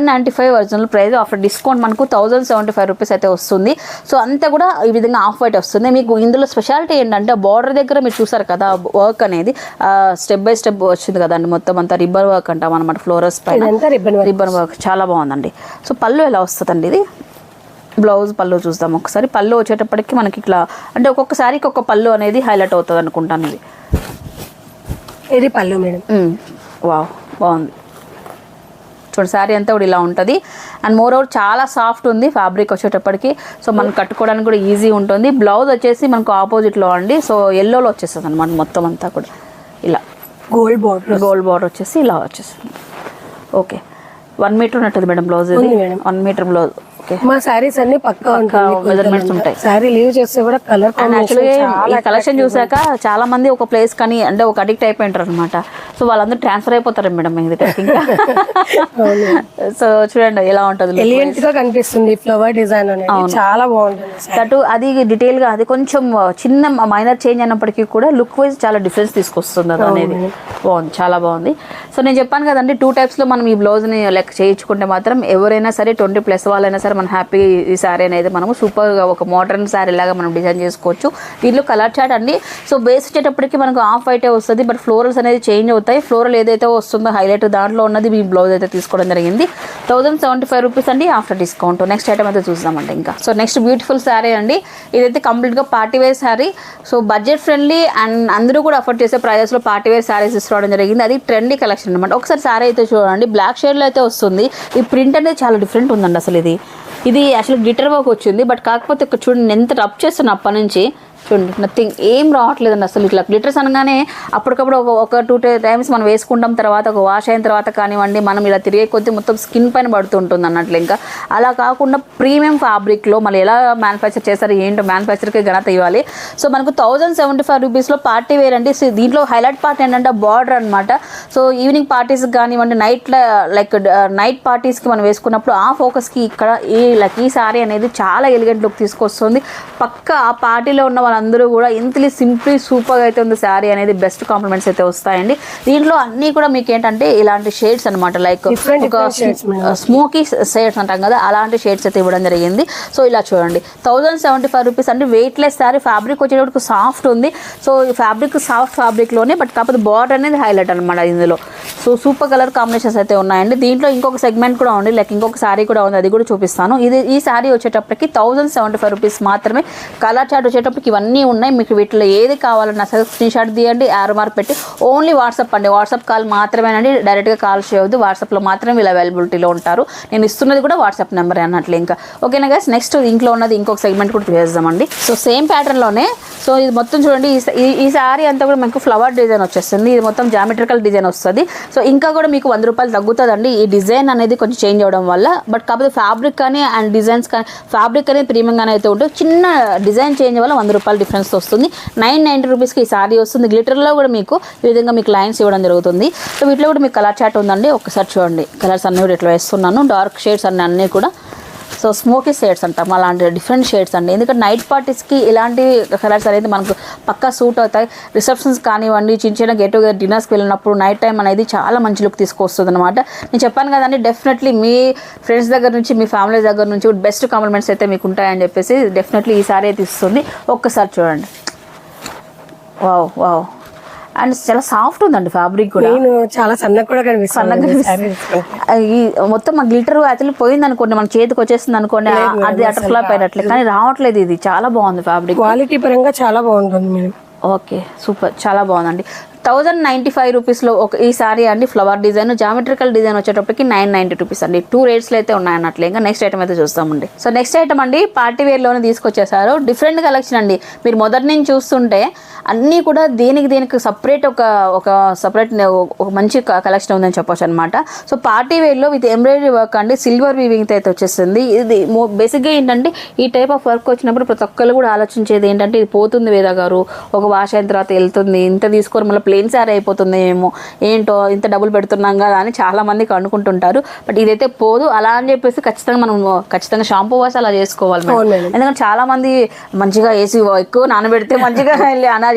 1195 ఒరిజినల్ ప్రైస్, ఆఫ్టర్ డిస్కౌంట్ మనకు 1075 రూపీస్ అయితే వస్తుంది. సో అంతా కూడా ఈ విధంగా ఆఫ్ వైట్ వస్తుంది. మీకు ఇందులో స్పెషాలిటీ ఏంటంటే బార్డర్ దగ్గర మీరు చూసారు కదా వర్క్ అనేది స్టెప్ బై స్టెప్ వచ్చింది కదండి, మొత్తం అంతా రిబ్బన్ వర్క్ అంటాం అనమాట. ఫ్లోరల్స్ పైన రిబ్బన్ వర్క్ చాలా బాగుందండి. సో పళ్ళు ఎలా వస్తుందండి, ఇది బ్లౌజ్ పళ్ళు చూద్దాం ఒకసారి. పళ్ళు వచ్చేటప్పటికి మనకి ఇట్లా అంటే ఒక్కొక్క శారీకి ఒక పళ్ళు అనేది హైలైట్ అవుతుంది అనుకుంటాను. ఇది పళ్ళు మేడం. వావ్ బాగుంది చూడండి, శారీ అంతా కూడా ఇలా ఉంటుంది. అండ్ మోర్ ఓవర్ చాలా సాఫ్ట్ ఉంది ఫ్యాబ్రిక్ వచ్చేటప్పటికి. సో మనం కట్టుకోవడానికి కూడా ఈజీ ఉంటుంది. బ్లౌజ్ వచ్చేసి మనకు ఆపోజిట్లో అండి, సో ఎల్లోలో వచ్చేస్తుంది అనమాట మొత్తం అంతా కూడా ఇలా గోల్డ్ బార్డర్ వచ్చేసి ఇలా వచ్చేస్తుంది. ఓకే, 1 మీటర్ ఉన్నట్టుంది మేడం బ్లౌజ్, 1 మీటర్ బ్లౌజ్. మా సారీస్ అన్ని పక్కా మెజర్మెంట్స్ ఉంటాయి. సారీ లీవ్ చేస్తే కూడా కలర్ ఈ కలెక్షన్ చూసాక చాలా మంది ఒక ప్లేస్ కానీ అంటే ఒక అడిక్ట్ అయిపోయింటారు అనమాట. సో వాళ్ళందరూ ట్రాన్స్ఫర్ అయిపోతారు మేడం ఇది ఇంకా. సో చూడండి ఎలా ఉంటుంది, ఎలిగెంట్ గా కనిపిస్తుంది ఫ్లవర్ డిజైన్ అనేది, చాలా బాగుంటుంది. దట్ అది డీటెయిల్ గా అది కొంచెం చిన్న మైనర్ చేంజ్ అయినప్పటికీ కూడా లుక్ వైజ్ చాలా డిఫరెన్స్ తీసుకొస్తుంది అది అనేది. బాగుంది, చాలా బాగుంది. సో నేను చెప్పాను కదండి 2 టైప్స్ లో మనం ఈ బ్లౌజ్ ని లెక్క చేయించుకుంటే మాత్రం ఎవరైనా సరే 20+ వాళ్ళైనా సరే మన హ్యాపీ ఈ శారీ అనేది మనము సూపర్గా ఒక మోడర్న్ శారీ లాగా మనం డిజైన్ చేసుకోవచ్చు. దీంట్లో కలర్ చార్ట్ అండి. సో బేస్ వచ్చేటప్పటికి మనకు ఆఫ్ వైటే వస్తుంది, బట్ ఫ్లోరల్స్ అనేది చేంజ్ అవుతాయి. ఫ్లోరల్ ఏదైతే వస్తుందో హైలైట్ దాంట్లో ఉన్నది మీ బ్లౌజ్ అయితే తీసుకోవడం జరిగింది. 1075 రూపీస్ అండి ఆఫ్టర్ డిస్కౌంట్. నెక్స్ట్ ఐటమ్ అయితే చూద్దామండి ఇంకా. సో నెక్స్ట్ బ్యూటిఫుల్ శారీ అండి. ఇదైతే కంప్లీట్గా party wear sari. So budget friendly and అందరూ కూడా అఫోర్డ్ చేసే ప్రైజెస్లో పార్టీ వేర్ శారీస్ తీసుకోవడం జరిగింది. అది ట్రెండీ కలెక్షన్ అనమాట. ఒకసారి శారీ అయితే చూడండి, బ్లాక్ షేడ్లో అయితే వస్తుంది. ఈ ప్రింట్ అనేది చాలా డిఫరెంట్ ఉందండి అసలు. ఇది యాక్చువల్లీ గ్లిటర్ వర్క్ వచ్చింది, బట్ కాకపోతే ఇక్కడ చూడండి ఎంత రబ్ చేస్తున్నా అప్పటి నుంచి చూడండి నథింగ్ ఏం రావట్లేదండి అసలు. ఇట్లా గ్లిటర్స్ అనగానే అప్పటికప్పుడు ఒక 2 టైమ్స్ మనం వేసుకుంటాం, తర్వాత ఒక వాష్ అయిన తర్వాత కానివ్వండి మనం ఇలా తిరిగే కొద్దీ మొత్తం స్కిన్ పైన పడుతుంటుంది అన్నట్లు. ఇంకా అలా కాకుండా ప్రీమియం ఫ్యాబ్రిక్లో మళ్ళీ ఎలా మ్యానుఫ్యాక్చర్ చేస్తారు ఏంటో మ్యానుఫ్యాక్చర్కి ఘనత ఇవ్వాలి. సో మనకు 1075 రూపీస్లో పార్టీ వేర్ అండి. సో దీంట్లో హైలైట్ పార్ట్ ఏంటంటే బార్డర్ అనమాట. సో ఈవినింగ్ పార్టీస్కి కానివ్వండి, నైట్ పార్టీస్కి మనం వేసుకున్నప్పుడు ఆ ఫోకస్కి ఇక్కడ ఈ సారీ అనేది చాలా ఎలిగెంట్ లుక్ తీసుకొస్తుంది. పక్క ఆ పార్టీలో ఉన్న వాళ్ళందరూ కూడా ఇంతలీ సింప్లీ సూపర్గా అయితే ఉంది శారీ అనేది. బెస్ట్ కాంప్లిమెంట్స్ అయితే వస్తాయండి. దీంట్లో అన్నీ కూడా మీకు ఏంటంటే ఇలాంటి షేడ్స్ అనమాట, లైక్ ఒక స్మోకీ షేడ్స్ అంటాం కదా, అలాంటి షేడ్స్ అయితే ఇవ్వడం జరిగింది. సో ఇలా చూడండి 1075 రూపీస్ అంటే వెయిట్లెస్ శారీ. ఫ్యాబ్రిక్ వచ్చేటప్పుడు సాఫ్ట్ ఉంది. సో ఈ ఫ్యాబ్రిక్ సాఫ్ట్ ఫ్యాబ్రిక్లోనే, బట్ కాకపోతే బార్డర్ అనేది హైలైట్ అనమాట ఇందులో. సో సూపర్ కలర్ కాంబినేషన్స్ అయితే ఉన్నాయండి. దీంట్లో ఇంకొక సెగ్మెంట్ కూడా ఉంది, లైక్ ఇంకొక శారీ కూడా ఉంది, అది కూడా చూపిస్తాను. ఈ శారీ వచ్చేటప్పటికి 1075 రూపీస్ మాత్రమే. కలర్ చార్ట్ వచ్చేటప్పటికి ఇవన్నీ ఉన్నాయి. మీకు వీటిలో ఏది కావాలన్నా సరే స్క్రీన్ షాట్ తీయండి, యారో మార్క్ పెట్టి. ఓన్లీ వాట్సాప్ అండి, వాట్సాప్ కాల్ మాత్రమేనండి, డైరెక్ట్గా కాల్ చేయవద్దు. వాట్సాప్లో మాత్రమే వీళ్ళు అవైలబిలిటీలో ఉంటారు. నేను ఇస్తున్నది కూడా వాట్సాప్ నెంబర్ అన్నట్లు. ఇంకా ఓకేనా గైస్, నెక్స్ట్ ఇంట్లో ఉన్నది ఇంకొక సెగ్మెంట్ కూడా వేద్దామండి. సో సేమ్ ప్యాటర్న్లోనే, సో ఇది మొత్తం చూడండి, ఈ శారీ అంతా కూడా మీకు ఫ్లవర్ డిజైన్ వచ్చేస్తుంది. ఇది మొత్తం జామెట్రికల్ డిజైన్ వస్తుంది. సో ఇంకా కూడా మీకు 100 రూపాయలు తగ్గుతుందండి ఈ డిజైన్ అనేది కొంచెం చేంజ్ అవ్వడం వల్ల. బట్ కాకపోతే ఫ్యాబ్రిక్ కానీ అండ్ డిజైన్స్ కానీ, ఫ్యాబ్రిక్ అనేది ప్రీమియంగానే అయితే ఉంటుంది. చిన్న డిజైన్ చేంజ్ వల్ల 100 రూపాయలు డిఫరెన్స్ వస్తుంది. 990 రూపీస్కి ఈ శారీ వస్తుంది. గ్లిటర్లో కూడా మీకు ఈ విధంగా మీకు లైన్స్ ఇవ్వడం జరుగుతుంది. సో వీటిలో కూడా మీకు కలర్ చార్ట్ ఉందండి, ఒకసారి చూడండి. కలర్స్ అన్నీ కూడా ఇట్లా వేస్తున్నాను, డార్క్ షేడ్స్ అన్నీ కూడా. సో స్మోకీ షేడ్స్ అంటాం, అలాంటి డిఫరెంట్ షేడ్స్ అండి. ఎందుకంటే నైట్ పార్టీస్కి ఇలాంటి కలర్స్ అనేది మనకు పక్కా సూట్ అవుతాయి. రిసెప్షన్స్ కానివ్వండి, చిన్న గెట్ టుగెదర్ డిన్నర్స్కి వెళ్ళినప్పుడు నైట్ టైం అనేది చాలా మంచి లుక్ తీసుకొస్తుంది అనమాట. నేను చెప్పాను కదండి, డెఫినెట్లీ మీ ఫ్రెండ్స్ దగ్గర నుంచి, మీ ఫ్యామిలీ దగ్గర నుంచి బెస్ట్ కాంప్లిమెంట్స్ అయితే మీకు ఉంటాయని చెప్పేసి డెఫినెట్లీ ఈ సారీ అయితే ఇస్తుంది. ఒక్కసారి చూడండి, వావ్ వావ్. అండ్ చాలా సాఫ్ట్ ఉందండి ఫ్యాబ్రిక్ కూడా. నేను చాలా సన్నగా కూడా కనిపిస్తుంది. ఈ మొత్తం మా గ్లిటర్ యాక్చువల్లీ పోయింది అనుకోండి, మన చేతికి వచ్చేస్తుంది అనుకోండి, అది అటర్ ఫ్లాప్ అయినట్లే. కానీ రావట్లేదు, ఇది చాలా బాగుంది ఫ్యాబ్రిక్. క్వాలిటీ పరంగా చాలా బాగుంటుంది మేడం. ఓకే సూపర్, చాలా బాగుందండి. 1095 రూపీస్లో ఈ సారీ అండి. ఫ్లవర్ డిజైన్, జామెట్రికల్ డిజైన్ వచ్చేటప్పటికి 990 రూపీస్ అండి. 2 రేట్స్లో అయితే ఉన్నాయన్నట్లు. ఇంకా నెక్స్ట్ ఐటమ్ అయితే చూస్తామండి. సో నెక్స్ట్ ఐటమ్ అండి పార్టీ వేర్లోనే తీసుకొచ్చేసారు. డిఫరెంట్ కలెక్షన్ అండి. మీరు మొదటి నుంచి చూస్తుంటే అన్నీ కూడా దేనికి సపరేట్ ఒక సపరేట్ ఒక మంచి కలెక్షన్ ఉందని చెప్పొచ్చు అనమాట. సో పార్టీ వేర్లో విత్ ఎంబ్రాయిడరీ వర్క్ అండి, సిల్వర్ వీవింగ్ అయితే వచ్చేసింది. ఇది బేసిక్గా ఏంటంటే ఈ టైప్ ఆఫ్ వర్క్ వచ్చినప్పుడు ప్రతి ఒక్కరు కూడా ఆలోచించేది ఏంటంటే ఇది పోతుంది వేద గారు, ఒక వాష్ అయిన తర్వాత వెళ్తుంది, ఇంత తీసుకొని మళ్ళీ ప్లెయిన్ సారీ అయిపోతుంది ఏమో, ఏంటో ఇంత డబ్బులు పెడుతున్నాం కదా అని చాలా మందికి అనుకుంటుంటారు. బట్ ఇదైతే పోదు. అలా అని చెప్పేసి ఖచ్చితంగా షాంపూ వాష్ అలా చేసుకోవాలి మేడం. ఎందుకంటే చాలా మంది మంచిగా వేసి ఎక్కువ నానబెడితే మంచిగా వెళ్ళి అలా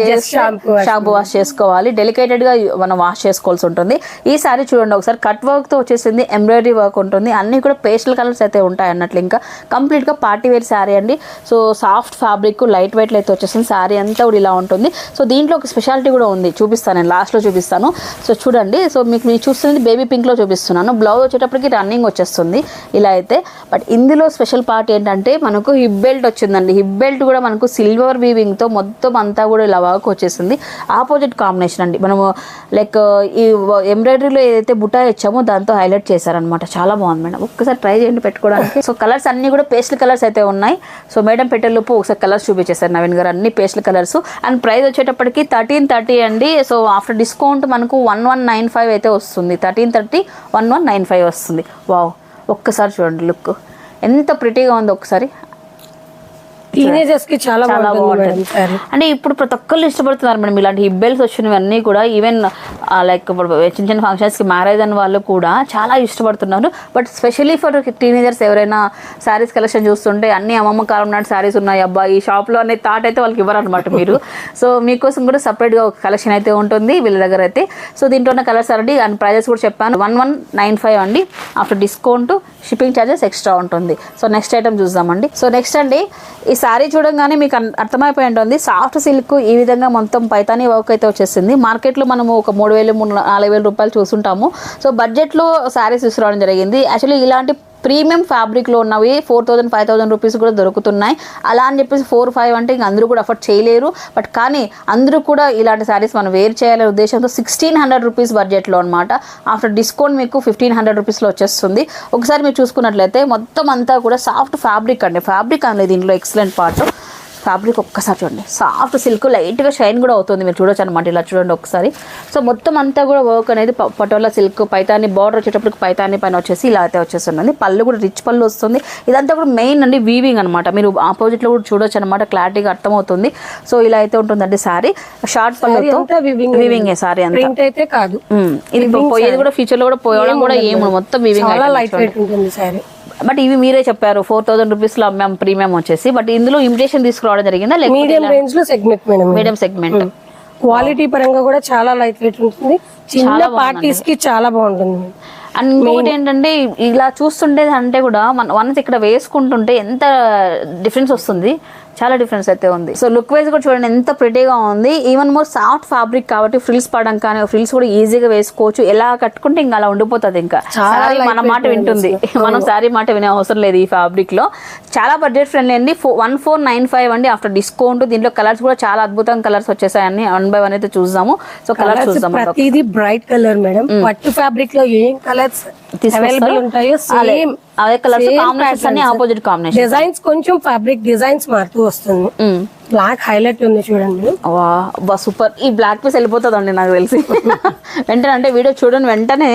షాంపూ వాష్ చేసుకోవాలి. డెలికేటెడ్ గా మనం వాష్ చేసుకోవాల్సి ఉంటుంది. ఈ సారీ చూడండి ఒకసారి, కట్ వర్క్ తో వచ్చేసింది, ఎంబ్రాయిడరీ వర్క్ ఉంటుంది, అన్ని కూడా పేస్టల్ కలర్స్ అయితే ఉంటాయి అన్నట్లు. ఇంకా కంప్లీట్ గా పార్టీ వేర్ సారీ అండి. So soft fabric, light weight అయితే వచ్చేసింది. సారీ అంతా కూడా ఇలా ఉంటుంది. సో దీంట్లో ఒక స్పెషాలిటీ కూడా ఉంది, చూపిస్తాను నేను లాస్ట్లో చూపిస్తాను. సో చూడండి, సో మీకు చూస్తుంది బేబీ పింక్లో చూపిస్తున్నాను. బ్లౌజ్ వచ్చేటప్పటికి రన్నింగ్ వచ్చేస్తుంది ఇలా అయితే. బట్ ఇందులో స్పెషల్ పార్ట్ ఏంటంటే మనకు హిప్ బెల్ట్ వచ్చిందండి. హిప్ బెల్ట్ కూడా మనకు సిల్వర్ వీవింగ్తో మొత్తం అంతా కూడా ఇలా వర్క్ వచ్చేసింది. ఆపోజిట్ కాంబినేషన్ అండి. మనము లైక్ ఈ ఎంబ్రాయిడరీలో ఏదైతే బుటా ఇచ్చామో దాంతో హైలైట్ చేశారనమాట. చాలా బాగుంది మేడం, ఒక్కసారి ట్రై చేయండి పెట్టుకోవడానికి. సో కలర్స్ అన్నీ కూడా పేస్టల్ కలర్స్ అయితే ఉన్నాయి. సో మేడం పెట్టేలోపు ఒకసారి కలర్స్ చూపించేశారు నవీన్ గారు, అన్ని పేస్టల్ కలర్స్. అండ్ ప్రైస్ వచ్చేటప్పటికి 1330 అండి. సో ఆఫ్టర్ డిస్కౌంట్ మనకు 1195 అయితే వస్తుంది. 1330 1195 వస్తుంది. వావ్, ఒక్కసారి చూడండి లుక్ ఎంత ప్రిటీగా ఉందో ఒకసారి. టీనేజర్స్ కి చాలా బాగుంటుంది. అంటే ఇప్పుడు ప్రతి ఒక్కళ్ళు ఇష్టపడుతున్నారు మేడం ఇలాంటి హిబ్బెల్స్ వచ్చినవన్నీ కూడా. ఈవెన్ లైక్ ఇప్పుడు చిన్న ఫంక్షన్స్కి మ్యారేజ్ అయిన వాళ్ళు కూడా చాలా ఇష్టపడుతున్నారు. బట్ స్పెషలీ ఫర్ టీనేజర్స్ ఎవరైనా శారీస్ కలెక్షన్ చూస్తుంటే అన్ని అమ్మమ్మ కాలం నాటి శారీస్ ఉన్నాయి అబ్బా ఈ షాప్లో అనే థాట్ అయితే వాళ్ళకి ఇవ్వరనమాట మీరు. సో మీకోసం కూడా సపరేట్గా ఒక కలెక్షన్ అయితే ఉంటుంది వీళ్ళ దగ్గర అయితే. సో దీంట్లో ఉన్న కలర్స్ అండి అండ్ ప్రైజెస్ కూడా చెప్పాను. 1195 అండి. After discount shipping charges extra ఉంటుంది. సో నెక్స్ట్ ఐటమ్ చూద్దామండి. సో నెక్స్ట్ అండి, ఈ శారీ చూడంగానే మీకు అర్థమైపోయి ఉంటుంది. సాఫ్ట్ సిల్క్ ఈ విధంగా మొత్తం పైతానీ వర్క్ అయితే వచ్చేసింది. మార్కెట్లో మనము ఒక 3000-4000 రూపాయలు చూసుంటాము. సో బడ్జెట్లో శారీస్ తీసుకురావడం జరిగింది. యాక్చువల్లీ ఇలాంటి ప్రీమియం ఫ్యాబ్రిక్లో ఉన్నవి 4000-5000 రూపీస్ కూడా దొరుకుతున్నాయి. అలా అని చెప్పేసి 4-5 అంటే ఇంక అందరూ కూడా అఫోర్డ్ చేయలేరు. బట్ కానీ అందరూ కూడా ఇలాంటి శారీస్ మనం వేర్ చేయాలనే ఉద్దేశంతో 1600 రూపీస్ బడ్జెట్లో అనమాట. ఆఫ్టర్ డిస్కౌంట్ మీకు 1500 రూపీస్లో వచ్చేస్తుంది. ఒకసారి మీరు చూసుకున్నట్లయితే మొత్తం అంతా కూడా సాఫ్ట్ ఫ్యాబ్రిక్ అండి. ఫ్యాబ్రిక్ అనేది దీంట్లో ఎక్సలెంట్ పార్ట్. ఫ్యాబ్రిక్ ఒక్కసారి చూడండి, సాఫ్ట్ సిల్క్, లైట్గా షైన్ కూడా అవుతుంది, మీరు చూడొచ్చు అనమాట. ఇలా చూడండి ఒకసారి. సో మొత్తం అంతా కూడా వర్క్ అనేది పటోలా సిల్క్, పైతాని బార్డర్ వచ్చేటప్పటికి పైతాని పైన వచ్చేసి ఇలా అయితే వచ్చేస్తుంది. పళ్ళు కూడా రిచ్ పళ్ళు వస్తుంది. ఇదంతా కూడా మెయిన్ అండి వీవింగ్ అనమాట. మీరు ఆపోజిట్లో కూడా చూడొచ్చు అనమాట, క్లారిటీగా అర్థమవుతుంది. సో ఇలా అయితే ఉంటుందండి సారీ. షార్ట్ పళ్ళుతో వీవింగ్ సారీ అంతా ప్రింట్ అయితే కాదు. ఇది పోయేది కూడా ఫ్యూచర్ లో కూడా పోయడం కూడా ఏమో, మొత్తం వీవింగ్ లైట్ వెయిట్ ఉంటుంది సారీ. బట్ ఇవి మీరే చెప్పారు 4000 రూపీస్ లో అమ్మాం ప్రీమియం వచ్చేసి. బట్ ఇందులో ఇమిటేషన్ తీసుకురావడం జరిగిందా? మీడియం రేంజ్ లో segment madam. Medium segment. Quality పరంగా కూడా చాలా లైట్ వెయిట్ ఉంటుంది. చిన్న పార్టీస్ కి చాలా బాగుంటుంది. అండ్ ఇంకొకటి ఏంటంటే ఇలా చూస్తుండేది అంటే కూడా వన్స్ ఇక్కడ వేసుకుంటుంటే ఎంత డిఫరెన్స్ వస్తుంది, చాలా డిఫరెన్స్ అయితే ఉంది. సో లుక్ వైజ్ కూడా చూడండి ఎంత ప్రిటీగా ఉంది. ఈవెన్ మోర్ సాఫ్ట్ ఫ్యాబ్రిక్ కాబట్టి ఫ్రిల్స్ పడడం కానీ ఫ్రిల్స్ కూడా ఈజీగా వేసుకోవచ్చు. ఎలా కట్టుకుంటే ఇంకా అలా ఉండిపోతుంది. ఇంకా సారీ మన మాట వింటుంది, మనం సారీ మాట వినే అవసరం లేదు ఈ ఫ్యాబ్రిక్ లో. చాలా బడ్జెట్ ఫ్రెండ్లీ అండి. 1495 అండి ఆఫ్టర్ డిస్కౌంట్. దీంట్లో కలర్స్ కూడా చాలా అద్భుతంగా కలర్స్ వచ్చేసాయని 1 by 1 అయితే చూద్దాము. సో కలర్స్ చూద్దాం. ప్రతిదీ బ్రైట్ కలర్ మేడం. పట్టు ఫ్యాబ్రిక్ లో ఏం కలర్స్ అవైలబుల్ ఉంటాయో సేమ్ అదే కలర్స్, కాంబినేషన్స్ అన్ని ఆపోజిట్ కాంబినేషన్. డిజైన్స్ కొంచెం ఫ్యాబ్రిక్ డిజైన్స్ మారుతూ వస్తుంది. బ్లాక్ హైలైట్ ఉంది చూడండి. వా సూపర్. ఈ బ్లాక్ పీస్ వెళ్ళిపోతుంది అండి నాకు తెలిసి. వెంటనే అంటే వీడియో చూడండి వెంటనే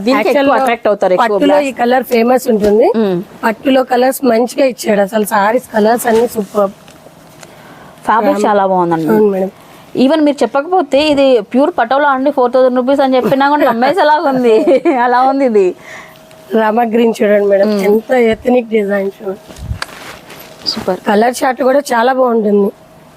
దీనికి అట్రాక్ట్ అవుతారు. పట్టులో ఈ కలర్ ఫేమస్ ఉంటుంది. పట్టులో కలర్స్ మంచిగా ఇచ్చాడు అసలు. సారీస్ కలర్స్ అన్ని సూపర్. ఫ్యాబ్రిక్ చాలా బాగుందండి మేడం. ఈవెన్ మీరు చెప్పకపోతే ఇది ప్యూర్ పటోలా అండి 4000 రూపీస్ అని చెప్పినా కూడా నమ్మేసి అలాగ ఉంది. అలా ఉంది ఇది. రామా గ్రీన్ చూడండి మేడం, ఎంత ఎథనిక్ డిజైన్ చూడండి. సూపర్. కలర్ చార్ట్ కూడా చాలా బాగుంటుంది.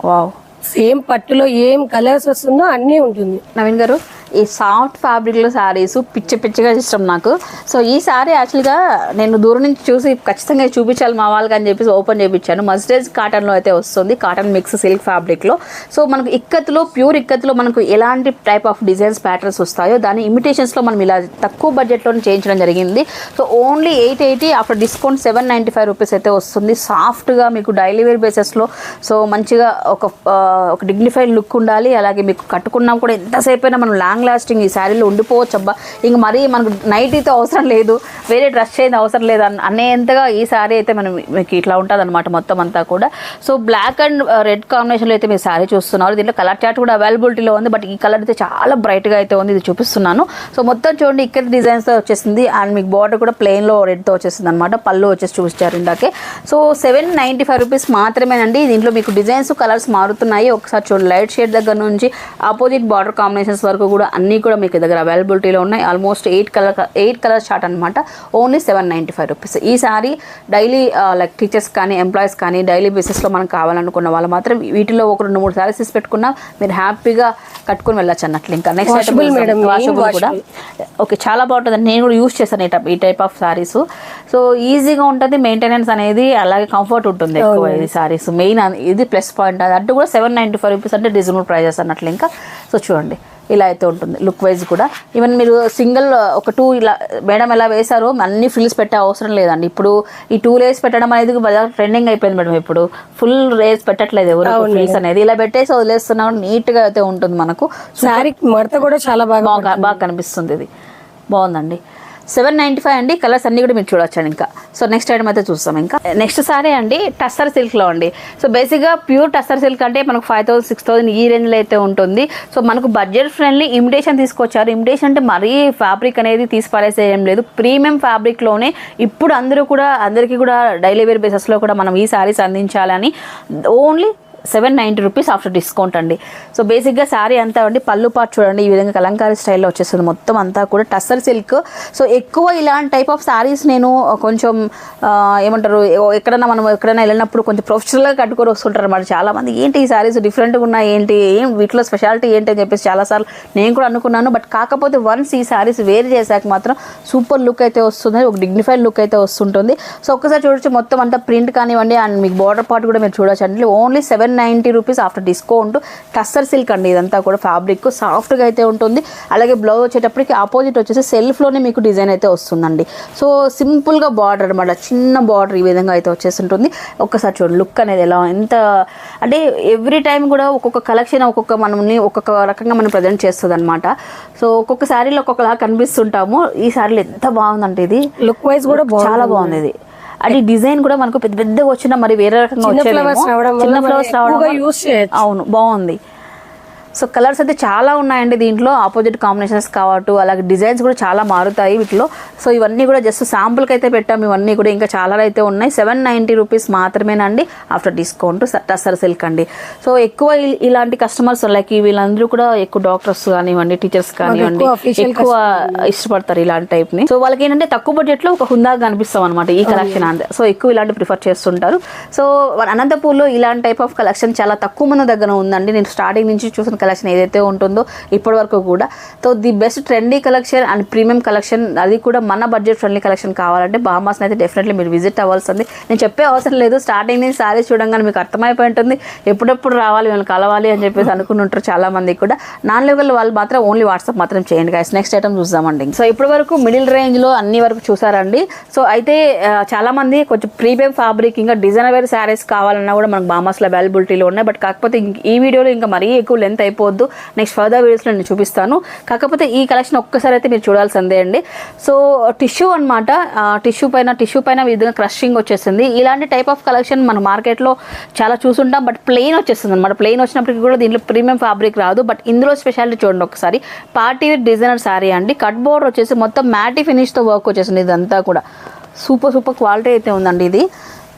వావ్. సేమ్ పట్టులో ఏం కలర్స్ వస్తుందో అన్నీ ఉంటుంది. నవీన్ గారు, ఈ సాఫ్ట్ ఫ్యాబ్రిక్లో శారీస్ పిచ్చిగా ఇష్టం నాకు. సో ఈ శారీ యాక్చువల్గా నేను దూరం నుంచి చూసి ఖచ్చితంగా చూపించాలి మా వాళ్ళకి అని చెప్పేసి ఓపెన్ చేయించాను. మస్టర్డ్ కాటన్లో అయితే వస్తుంది, కాటన్ మిక్స్ సిల్క్ ఫ్యాబ్రిక్లో. సో మనకు ఇక్కత్తులో ప్యూర్ ఇక్కత్తులో మనకు ఎలాంటి టైప్ ఆఫ్ డిజైన్స్ ప్యాటర్న్స్ వస్తాయో దాని ఇమిటేషన్స్లో మనం ఇలా తక్కువ బడ్జెట్లో చేయించడం జరిగింది. So only 880 after discount 795 rupees అయితే వస్తుంది. సాఫ్ట్గా మీకు డైలీ వేర్ బేసెస్లో సో మంచిగా ఒక డిగ్నిఫైడ్ లుక్ ఉండాలి. అలాగే మీకు కట్టుకున్నా కూడా ఎంతసేపు అయినా మనం లాంగ్ లాస్టింగ్ ఈ శారీలో ఉండిపోవచ్చు. అబ్బా ఇంక మరీ మనకు నైటీతో అవసరం లేదు, వేరే డ్రెస్ చేయడం అవసరం లేదు అనేంతగా ఈ శారీ అయితే మనం మీకు ఇట్లా ఉంటుంది అనమాట మొత్తం అంతా కూడా. సో బ్లాక్ అండ్ రెడ్ కాంబినేషన్లో అయితే మీరు శారీ చూస్తున్నారు. దీంట్లో కలర్ చార్ట్ కూడా అవైలబిలిటీలో ఉంది. బట్ ఈ కలర్ అయితే చాలా బ్రైట్గా అయితే ఉంది, ఇది చూపిస్తున్నాను. సో మొత్తం చూడండి ఇక్కడ డిజైన్స్తో వచ్చేసింది. అండ్ మీకు బార్డర్ కూడా ప్లెయిన్లో రెడ్తో వచ్చేసింది అనమాట. పళ్ళు వచ్చేసి చూపించారు ఇందాకే. సో 795 రూపీస్ మాత్రమేనండి. దీంట్లో మీకు డిజైన్స్ కలర్స్ మారుతున్నాయి. ఒకసారి చూడండి, లైట్ షేడ్ దగ్గర నుంచి ఆపోజిట్ బార్డర్ కాంబినేషన్స్ వరకు కూడా అన్నీ కూడా మీకు దగ్గర అవైలబిలిటీలో ఉన్నాయి. ఆల్మోస్ట్ 8 కలర్ చార్ట్ అనమాట. Only 795 rupees. ఈ సారీ డైలీ లైక్ టీచర్స్ కానీ ఎంప్లాయీస్ కానీ డైలీ బేసిస్లో మనం కావాలనుకున్న వాళ్ళు మాత్రం వీటిలో ఒక 2-3 సారీస్ తీసి పెట్టుకున్నా మీరు హ్యాపీగా కట్టుకుని వెళ్ళచ్చు అన్నట్లు. ఇంకా నెక్స్ట్ వాషబుల్ కూడా ఓకే, చాలా బాగుంటుంది. నేను కూడా యూజ్ చేశాను ఈ టైప్ ఆఫ్ సారీస్. సో ఈజీగా ఉంటుంది మెయింటెనెన్స్ అనేది, అలాగే కంఫర్ట్ ఉంటుంది ఎక్కువ ఈ సారీస్. మెయిన్ ఇది ప్లస్ పాయింట్. అది అటు కూడా 795 రూపీస్ అంటే రీజనబుల్ ప్రైజెస్ అన్నట్లు. ఇంకా సో చూడండి ఇలా అయితే ఉంటుంది లుక్ వైజ్ కూడా. ఈవెన్ మీరు సింగిల్ ఒక 2 ఇలా మేడం ఎలా వేశారో అన్ని ఫ్రిల్స్ పెట్టే అవసరం లేదండి. ఇప్పుడు ఈ 2 లేయర్స్ పెట్టడం అనేది ట్రెండింగ్ అయిపోయింది మేడం. ఇప్పుడు ఫుల్ లేయర్స్ పెట్టట్లేదు ఎవరు ఫ్రిల్స్ అనేది. ఇలా పెట్టేసి వదిలేస్తున్నా నీట్గా అయితే ఉంటుంది. మనకు శారీ మడత కూడా చాలా బాగా కనిపిస్తుంది. ఇది బాగుందండి. 795 అండి. కలర్స్ అన్ని కూడా మీరు చూడొచ్చండి. ఇంకా సో నెక్స్ట్ ఐటమ్ అయితే చూస్తాం. ఇంకా నెక్స్ట్ సారీ అండి టస్సర్ సిల్క్లో అండి. సో బేసిక్గా ప్యూర్ టస్సర్ సిల్క్ అంటే మనకు 5000 6000 ఈ రేంజ్లో అయితే ఉంటుంది. సో మనకు బడ్జెట్ ఫ్రెండ్లీ ఇమిటేషన్ తీసుకొచ్చారు. ఇమిటేషన్ అంటే మరీ ఫ్యాబ్రిక్ అనేది తీసిపారేసేయం లేదు, ప్రీమియం ఫ్యాబ్రిక్లోనే ఇప్పుడు అందరికీ కూడా డైలీ వేర్ బేసెస్లో కూడా మనం ఈ సారీస్ అందించాలని ఓన్లీ 790 రూపీస్ ఆఫ్టర్ డిస్కౌంట్ అండి. సో బేసిక్గా శారీ అంతా అండి పళ్ళు పార్ట్ చూడండి ఈ విధంగా కలంకారీ స్టైల్లో వచ్చేస్తుంది మొత్తం అంతా కూడా టస్సర్ సిల్క్. సో ఎక్కువ ఇలాంటి టైప్ ఆఫ్ శారీస్ నేను కొంచెం ఏమంటారు ఎక్కడైనా వెళ్ళినప్పుడు కొంచెం ప్రొఫెషనల్గా కట్టుకొని వస్తుంటారు అన్నమాట చాలామంది. ఏంటి ఈ శారీస్ డిఫరెంట్గా ఉన్నాయి, ఏంటి వీటిలో స్పెషాలిటీ ఏంటి అని చెప్పేసి చాలాసార్లు నేను కూడా అనుకున్నాను. బట్ కాకపోతే వన్స్ ఈ శారీస్ వేర్ చేశాక మాత్రం సూపర్ లుక్ అయితే వస్తుంది, ఒక డిగ్నిఫైడ్ లుక్ అయితే వస్తుంటుంది. సో ఒక్కసారి చూడొచ్చు మొత్తం అంతా ప్రింట్ కానివ్వండి అండ్ మీకు బార్డర్ పార్ట్ కూడా మీరు చూడొచ్చు అండి. Only 790 rupees after discount. Tussar silk అండి ఇదంతా కూడా. ఫ్యాబ్రిక్ సాఫ్ట్గా అయితే ఉంటుంది. అలాగే బ్లౌజ్ వచ్చేటప్పటికి ఆపోజిట్ వచ్చేసి సెల్ఫ్లోనే మీకు డిజైన్ అయితే వస్తుందండి. సో సింపుల్గా బార్డర్ అనమాట, చిన్న బార్డర్ ఈ విధంగా అయితే వచ్చేస్తుంటుంది. ఒక్కసారి చూడండి లుక్ అనేది ఎలా ఎంత అంటే ఎవ్రీ టైం కూడా ఒక్కొక్క కలెక్షన్ ఒక్కొక్క రకంగా మనం ప్రజెంట్ చేస్తుంది అనమాట. సో ఒక్కొక్క శారీలో ఒక్కొక్కలా కనిపిస్తుంటాము. ఈ శారీలో ఎంత బాగుందంటే ఇది లుక్ వైజ్ కూడా చాలా బాగుంది. ఇది అది డిజైన్ కూడా మనకు పెద్ద పెద్దగా వచ్చిన మరి వేరే రకంగా వచ్చేదేమో చిన్న ఫ్లవర్స్ రావడం యూస్ చేయొచ్చు. అవును బాగుంది. సో కలర్స్ అయితే చాలా ఉన్నాయండి దీంట్లో, ఆపోజిట్ కాంబినేషన్స్ కావచ్చు, అలాగే డిజైన్స్ కూడా చాలా మారుతాయి వీటిలో. సో ఇవన్నీ కూడా జస్ట్ శాంపుల్కి అయితే పెట్టాము, ఇవన్నీ కూడా ఇంకా చాలా అయితే ఉన్నాయి. 790 రూపీస్ మాత్రమేనండి ఆఫ్టర్ డిస్కౌంట్. టస్సర్ సిల్క్ అండి. సో ఎక్కువ ఇలాంటి కస్టమర్స్ లైక్ వీళ్ళందరూ కూడా ఎక్కువ డాక్టర్స్ కానివ్వండి, టీచర్స్ కానివ్వండి ఎక్కువ ఇష్టపడతారు ఇలాంటి టైప్ ని. సో వాళ్ళకి ఏంటంటే తక్కువ బడ్జెట్ లో ఒక హుందాగా కనిపిస్తాం అనమాట ఈ కలెక్షన్ అంతే. సో ఎక్కువ ఇలాంటి ప్రిఫర్ చేస్తుంటారు. సో అనంతపూర్లో ఇలాంటి టైప్ ఆఫ్ కలెక్షన్ చాలా తక్కువ మంది దగ్గర ఉందండి. నేను స్టార్టింగ్ నుంచి చూసిన కలెక్షన్ ఏదైతే ఉంటుందో ఇప్పటి వరకు కూడా. So the best trendy collection and premium collection, అది కూడా మన బడ్జెట్ ఫ్రెండ్లీ కలెక్షన్ కావాలంటే బామాస్ని అయితే డెఫినెట్లీ మీరు విజిట్ అవ్వాల్సింది. నేను చెప్పే అవసరం లేదు, స్టార్టింగ్ నుంచి సారీస్ చూడంగానే మీకు అర్థమైపోయి ఉంటుంది ఎప్పుడెప్పుడు రావాలి వీళ్ళని కలవాలి అని చెప్పేసి అనుకుని ఉంటారు చాలా మంది కూడా. నాన్ లెవెల్ వాళ్ళు మాత్రం ఓన్లీ వాట్సాప్ మాత్రం చేయండి గైస్. నెక్స్ట్ ఐటమ్ చూద్దామండి. సో ఇప్పటి వరకు మిడిల్ రేంజ్ లో అన్ని వరకు చూసారండి. సో అయితే చాలా మంది కొంచెం ప్రీమియం ఫ్యాబ్రిక్ ఇంకా డిజైనర్ వేర్ శారీస్ కావాలన్నా కూడా మనకు బామాస్లో అవైలబిలిటీలో ఉన్నాయి. బట్ కాకపోతే ఈ వీడియోలో ఇంకా మరీ ఎక్కువ లెంత్ అయిపోద్దు, నెక్స్ట్ ఫర్దర్ వీడియోస్లో నేను చూపిస్తాను. కాకపోతే ఈ కలెక్షన్ ఒక్కసారి అయితే మీరు చూడాల్సిందే అండి. సో టిష్యూ అనమాట, టిష్యూ పైన ఈ విధంగా క్రషింగ్ వచ్చేసింది. ఇలాంటి టైప్ ఆఫ్ కలెక్షన్ మన మార్కెట్లో చాలా చూసుంటాం, బట్ ప్లెయిన్ వచ్చేస్తుంది అనమాట. ప్లెయిన్ వచ్చినప్పటికీ కూడా దీంట్లో ప్రీమియం ఫ్యాబ్రిక్ రాదు. బట్ ఇందులో స్పెషాలిటీ చూడండి ఒకసారి, పార్టీ వేర్ డిజైనర్ శారీ అండి. కట్ బోర్డర్ వచ్చేసి మొత్తం మ్యాటీ ఫినిష్తో వర్క్ వచ్చేసింది. ఇదంతా కూడా సూపర్ క్వాలిటీ అయితే ఉందండి ఇది.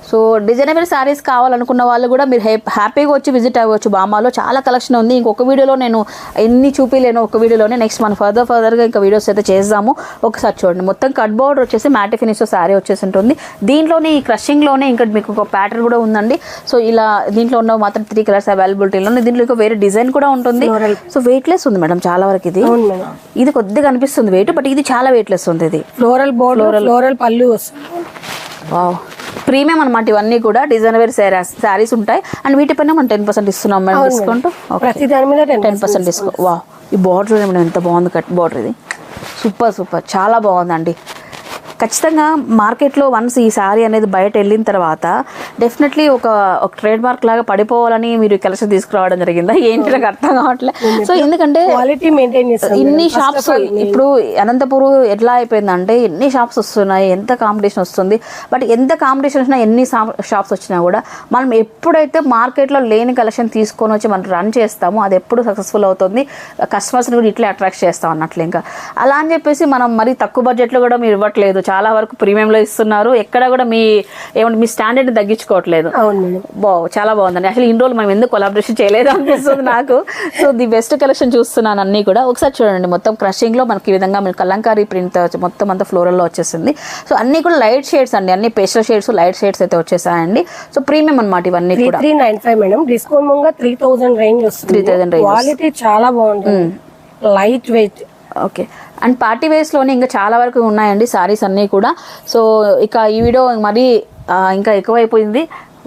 సో డిజైనర్ శారీస్ కావాలనుకున్న వాళ్ళు కూడా మీరు హ్యాపీగా వచ్చి విజిట్ అవ్వచ్చు. బామాలో చాలా కలెక్షన్ ఉంది. ఇంకొక వీడియోలో నేను ఎన్ని చూపిలేను ఒక వీడియోలోనే. నెక్స్ట్ మనం ఫర్దర్గా ఇంకా వీడియోస్ అయితే చేద్దాము. ఒకసారి చూడండి, మొత్తం కట్ బోర్డర్ వచ్చేసి మ్యాటి ఫినిష్తో శారీ వచ్చేసి ఉంటుంది. దీంట్లోనే ఈ క్రషింగ్లోనే ఇంకా మీకు ఒక ప్యాటర్న్ కూడా ఉందండి. సో ఇలా దీంట్లో ఉన్న మాత్రం 3 కలర్స్ అవైలబిలిటీలో ఉంది. దీంట్లో ఇంకా వేరే డిజైన్ కూడా ఉంటుంది. సో వెయిట్లెస్ ఉంది మేడం చాలా వరకు. ఇది కొద్దిగా అనిపిస్తుంది వెయిట్, బట్ ఇది చాలా వెయిట్లెస్ ఉంది. ఇది ఫ్లోరల్ బోర్డర్, ఫ్లోరల్ పళ్ళు వస్తుంది. వావ్, ప్రీమియం అనమాట. ఇవన్నీ కూడా డిజైనర్ వేర్ శారీస్ ఉంటాయి. అండ్ వీటిపైన మనం 10% ఇస్తున్నాం మేడం డిస్కౌంట్. ప్రతి దాని మీద 10% డిస్కౌంట్. వా, ఈ బార్డర్ చూడండి మేడం ఎంత బాగుంది, కట్ బార్డర్. ఇది సూపర్ చాలా బాగుందండి. ఖచ్చితంగా మార్కెట్లో వన్స్ ఈ శారీ అనేది బయట వెళ్ళిన తర్వాత డెఫినెట్లీ ఒక ట్రేడ్ మార్క్ లాగా పడిపోవాలని మీరు కలెక్షన్ తీసుకురావడం జరిగిందా ఏంటి నాకు అర్థం కావట్లేదు. సో ఎందుకంటే క్వాలిటీ మెయింటైన్ చేస్తారు. ఇన్ని షాప్స్ ఇప్పుడు అనంతపురం ఎట్లా అయిపోయిందంటే ఎన్ని షాప్స్ వస్తున్నాయి, ఎంత కాంపిటీషన్ వస్తుంది. బట్ ఎంత కాంపిటీషన్ వచ్చినా, ఎన్ని షాప్స్ వచ్చినా కూడా మనం ఎప్పుడైతే మార్కెట్లో లేని కలెక్షన్ తీసుకొని వచ్చి మనం రన్ చేస్తామో అది ఎప్పుడు సక్సెస్ఫుల్ అవుతుంది. కస్టమర్స్ని కూడా ఇట్లా అట్రాక్ట్ చేస్తాం అన్నట్లు. ఇంకా అలా అని చెప్పేసి మనం మరీ తక్కువ బడ్జెట్లో కూడా మీరు ఇవ్వట్లేదు, చాలా వరకు ప్రీమియంలో ఇస్తున్నారు. ఎక్కడ కూడా మీ స్టాండర్డ్ని తగ్గించుకోవట్లేదు. చాలా బాగుందండి. అసలు ఇన్ని రోజులు మనం ఎందుకు కొలాబరేషన్ చేయలేదు అనిపిస్తుంది నాకు. సో ది బెస్ట్ కలెక్షన్ చూస్తున్నాను అన్నీ కూడా. ఒకసారి చూడండి, మొత్తం క్రషింగ్లో మనకి ఈ విధంగా మనకి కలంకారీ ప్రింట్ మొత్తం అంతా ఫ్లోరల్లో వచ్చేసింది. సో అన్నీ కూడా లైట్ షేడ్స్ అండి, అన్ని పేస్టల్ షేడ్స్, లైట్ షేడ్స్ అయితే వచ్చేసాయండి. సో ప్రీమియం అనమాట ఇవన్నీ కూడా. 395 మేడం, డిస్కౌంట్ ముంగా 3000 రేంజ్ వస్తుంది. 3000 రేంజ్. క్వాలిటీ చాలా బాగుంటుంది, light weight. Okay. And party వేర్స్లోనే ఇంకా చాలా వరకు ఉన్నాయండి సారీస్ అన్నీ కూడా. సో ఇక ఈ వీడియో మరీ ఇంకా ఎక్కువైపోయింది.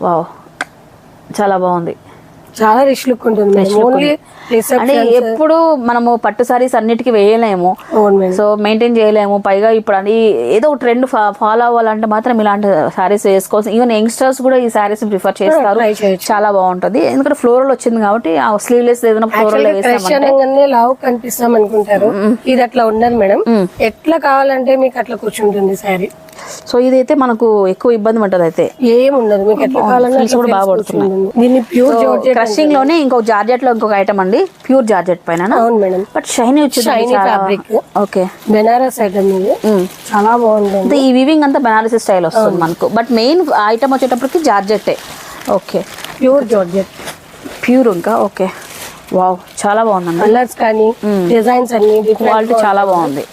వావ్, చాలా బాగుంది, చాలా రిచ్ లుక్ ఉంటుంది. అంటే ఎప్పుడు మనము పట్టు సారీస్ అన్నిటికీ వేయలేము, సో మెయింటైన్ చేయలేము. పైగా ఇప్పుడు అది ఏదో ట్రెండ్ ఫాలో అవ్వాలంటే మాత్రం ఇలాంటి సారీస్ వేసుకోవచ్చు. ఈవెన్ యంగ్స్టర్స్ కూడా ఈ సారీస్ ప్రిఫర్ చేస్తారు, చాలా బాగుంటుంది. ఎందుకంటే ఫ్లోరల్ వచ్చింది కాబట్టి ఆ స్లీవ్లెస్ ఏదైనా ఫ్లోరల్ లావు కనిపిస్తాం అనుకుంటారు, ఇది అట్లా ఉండదు మేడం. ఎట్లా కావాలంటే మీకు అట్లా కూర్చుంటుంది సారీ. సో ఇదైతే మనకు ఎక్కువ ఇబ్బంది పడుతుంది, అయితే ఏముండదు మీకు ఎట్లా కావాలన్నా కూడా బాగా పడుతుంది. దీన్ని ప్యూర్ క్రషింగ్ లోనే ఇంకొక జార్జెట్ లో ఇంకొక ఐటమ్ అండి, ప్యూర్ జార్జెట్ పైన. అవును మేడం, బట్ షైనీ వచ్చింది, shiny fabric. Okay, Banaras item ఇది, చాలా బాగుంటుంది. ఈ వీవింగ్ అంతా బెనారస్ స్టైల్ వస్తుంది మనకు. బట్ మెయిన్ ఐటమ్ వచ్చేటప్పటికి జార్జెట్టే. Okay, pure georgette, pure. ఇంకా ఓకే, వావ్, చాలా బాగుందండి. కలర్స్ కానీ డిజైన్స్ అన్ని క్వాలిటీ చాలా బాగుంది.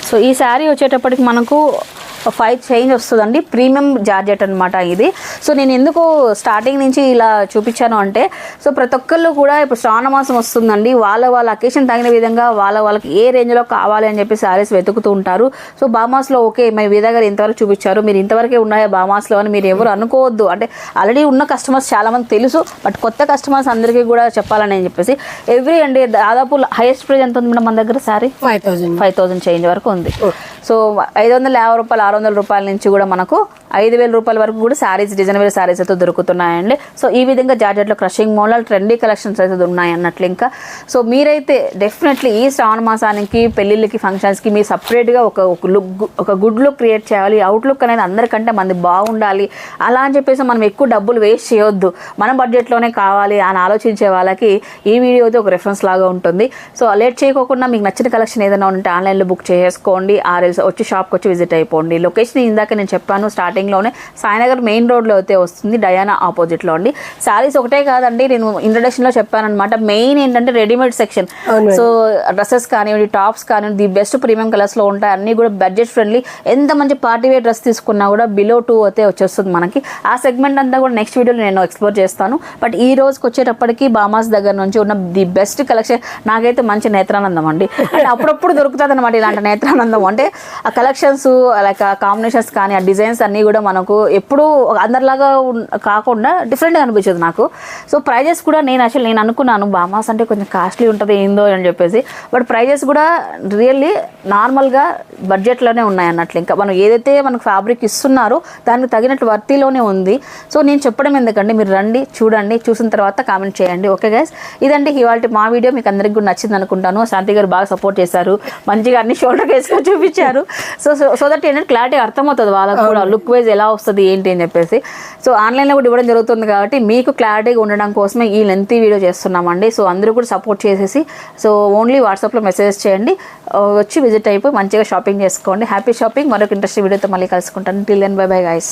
సో ఈ శారీ వచ్చేటప్పటికి మనకు 5 చేంజ్ వస్తుందండి, ప్రీమియం జార్జెట్ అనమాట ఇది. సో నేను ఎందుకు స్టార్టింగ్ నుంచి ఇలా చూపించాను అంటే, సో ప్రతి ఒక్కళ్ళు కూడా ఇప్పుడు శ్రావణ మాసం వస్తుందండి, వాళ్ళ అకేషన్ తగిన విధంగా వాళ్ళకి ఏ రేంజ్లో కావాలి అని చెప్పి శారీస్ వెతుకుతూ ఉంటారు. సో బామాస్లో ఓకే మరి వేద గారు ఇంతవరకు చూపించారు, మీరు ఇంతవరకే ఉన్నాయా బామాస్లో అని మీరు ఎవరు అనుకోవద్దు. అంటే ఆల్రెడీ ఉన్న కస్టమర్స్ చాలామంది తెలుసు, బట్ కొత్త కస్టమర్స్ అందరికీ కూడా చెప్పాలని చెప్పేసి ఎవ్రీ అండి దాదాపు హైయెస్ట్ ప్రైస్ ఎంత ఉంది మేడం మన దగ్గర శారీ? 5000 చేంజ్ వరకు ఉంది. సో 550 రూపాయలు 600 రూపాయల నుంచి కూడా మనకు 5,000 రూపాయల వరకు కూడా శారీస్, డిజైనర్ శారీస్ అయితే దొరుకుతున్నాయండి. సో ఈ విధంగా జార్జెట్లో క్రషింగ్ మోడల్ ట్రెండీ కలెక్షన్స్ అయితే ఉన్నాయి అన్నట్లు. ఇంకా సో మీరైతే డెఫినెట్లీ ఈ శ్రావణ మాసానికి, పెళ్ళిళ్ళకి, ఫంక్షన్స్కి మీరు సపరేట్గా ఒక గుడ్ లుక్ క్రియేట్ చేయాలి. అవుట్లుక్ అనేది అందరికంటే మంది బాగుండాలి. అలా అని చెప్పేసి మనం ఎక్కువ డబ్బులు వేస్ట్ చేయొద్దు, మన బడ్జెట్లోనే కావాలి అని ఆలోచించే వాళ్ళకి ఈ వీడియో అయితే ఒక రెఫరెన్స్ లాగా ఉంటుంది. సో లేట్ చేయకోకుండా మీకు నచ్చిన కలెక్షన్ ఏదైనా ఉంటే ఆన్లైన్లో బుక్ చేసుకోండి, ఆర్ఎల్స్ వచ్చి షాప్కి వచ్చి విజిట్ అయిపోండి. లొకేషన్ ఇందాక నేను చెప్పాను స్టార్టింగ్లోనే, సాయినగర్ మెయిన్ రోడ్లో అయితే వస్తుంది, డయానా ఆపోజిట్లో అండి. శారీస్ ఒకటే కాదండి, నేను ఇంట్రడక్షన్లో చెప్పాను అనమాట. మెయిన్ ఏంటంటే రెడీమేడ్ సెక్షన్. సో డ్రెస్సెస్ కానివ్వండి, టాప్స్ కానివ్వండి, ది బెస్ట్ ప్రీమియం కలర్స్లో ఉంటాయి. అన్నీ కూడా బడ్జెట్ ఫ్రెండ్లీ. ఎంత మంచి పార్టీ వేర్ డ్రెస్ తీసుకున్నా కూడా బిలో 2 అయితే వచ్చేస్తుంది మనకి. ఆ సెగ్మెంట్ అంతా కూడా నెక్స్ట్ వీడియోలో నేను ఎక్స్ప్లోర్ చేస్తాను. బట్ ఈ రోజుకి వచ్చేటప్పటికి బామాస్ దగ్గర నుంచి ఉన్న ది బెస్ట్ కలెక్షన్ నాకైతే మంచి నేత్రానందం అండి. అంటే అప్పుడప్పుడు దొరుకుతుంది అనమాట ఇలాంటి నేత్రానందం. అంటే ఆ కలెక్షన్స్, లైక్ ఆ కాంబినేషన్స్ కానీ, ఆ డిజైన్స్ అన్నీ కూడా మనకు ఎప్పుడూ అందరిలాగా కాకుండా డిఫరెంట్గా అనిపించదు నాకు. సో ప్రైజెస్ కూడా నేను అనుకున్నాను బామాస్ అంటే కొంచెం కాస్ట్లీ ఉంటుంది ఏందో అని చెప్పేసి. బట్ ప్రైజెస్ కూడా రియల్లీ నార్మల్గా బడ్జెట్లోనే ఉన్నాయి అన్నట్లు. ఇంకా మనం ఏదైతే మనకు ఫ్యాబ్రిక్ ఇస్తున్నారో దానికి తగినట్లు వర్తీలోనే ఉంది. సో నేను చెప్పడం ఎందుకంటే మీరు రండి, చూడండి, చూసిన తర్వాత కామెంట్ చేయండి. ఓకే గైస్, ఇదండి ఇవాళ మా వీడియో. మీకు అందరికి కూడా నచ్చింది అనుకుంటాను. శాంతి గారు బాగా సపోర్ట్ చేశారు, మంచిగా అన్ని షోల్డర్ వేసుకొని చూపించారు. సో దట్ ఏంటంటే క్లారిటీ అర్థమవుతుంది వాళ్ళకు కూడా, లుక్ వైజ్ ఎలా వస్తుంది ఏంటి అని చెప్పేసి. సో ఆన్లైన్లో కూడా ఇవ్వడం జరుగుతుంది కాబట్టి మీకు క్లారిటీగా ఉండడం కోసమే ఈ లెంతీ వీడియో చేస్తున్నామండి. సో అందరూ కూడా సపోర్ట్ చేసేసి సో ఓన్లీ వాట్సాప్లో మెసేజ్ చేయండి, వచ్చి విజిట్ అయిపోయి మంచిగా షాపింగ్ చేసుకోండి. Happy shopping. మరొక ఇంట్రెస్టింగ్ వీడియోతో మళ్ళీ కలుసుకుంటాను. Till then bye bye guys.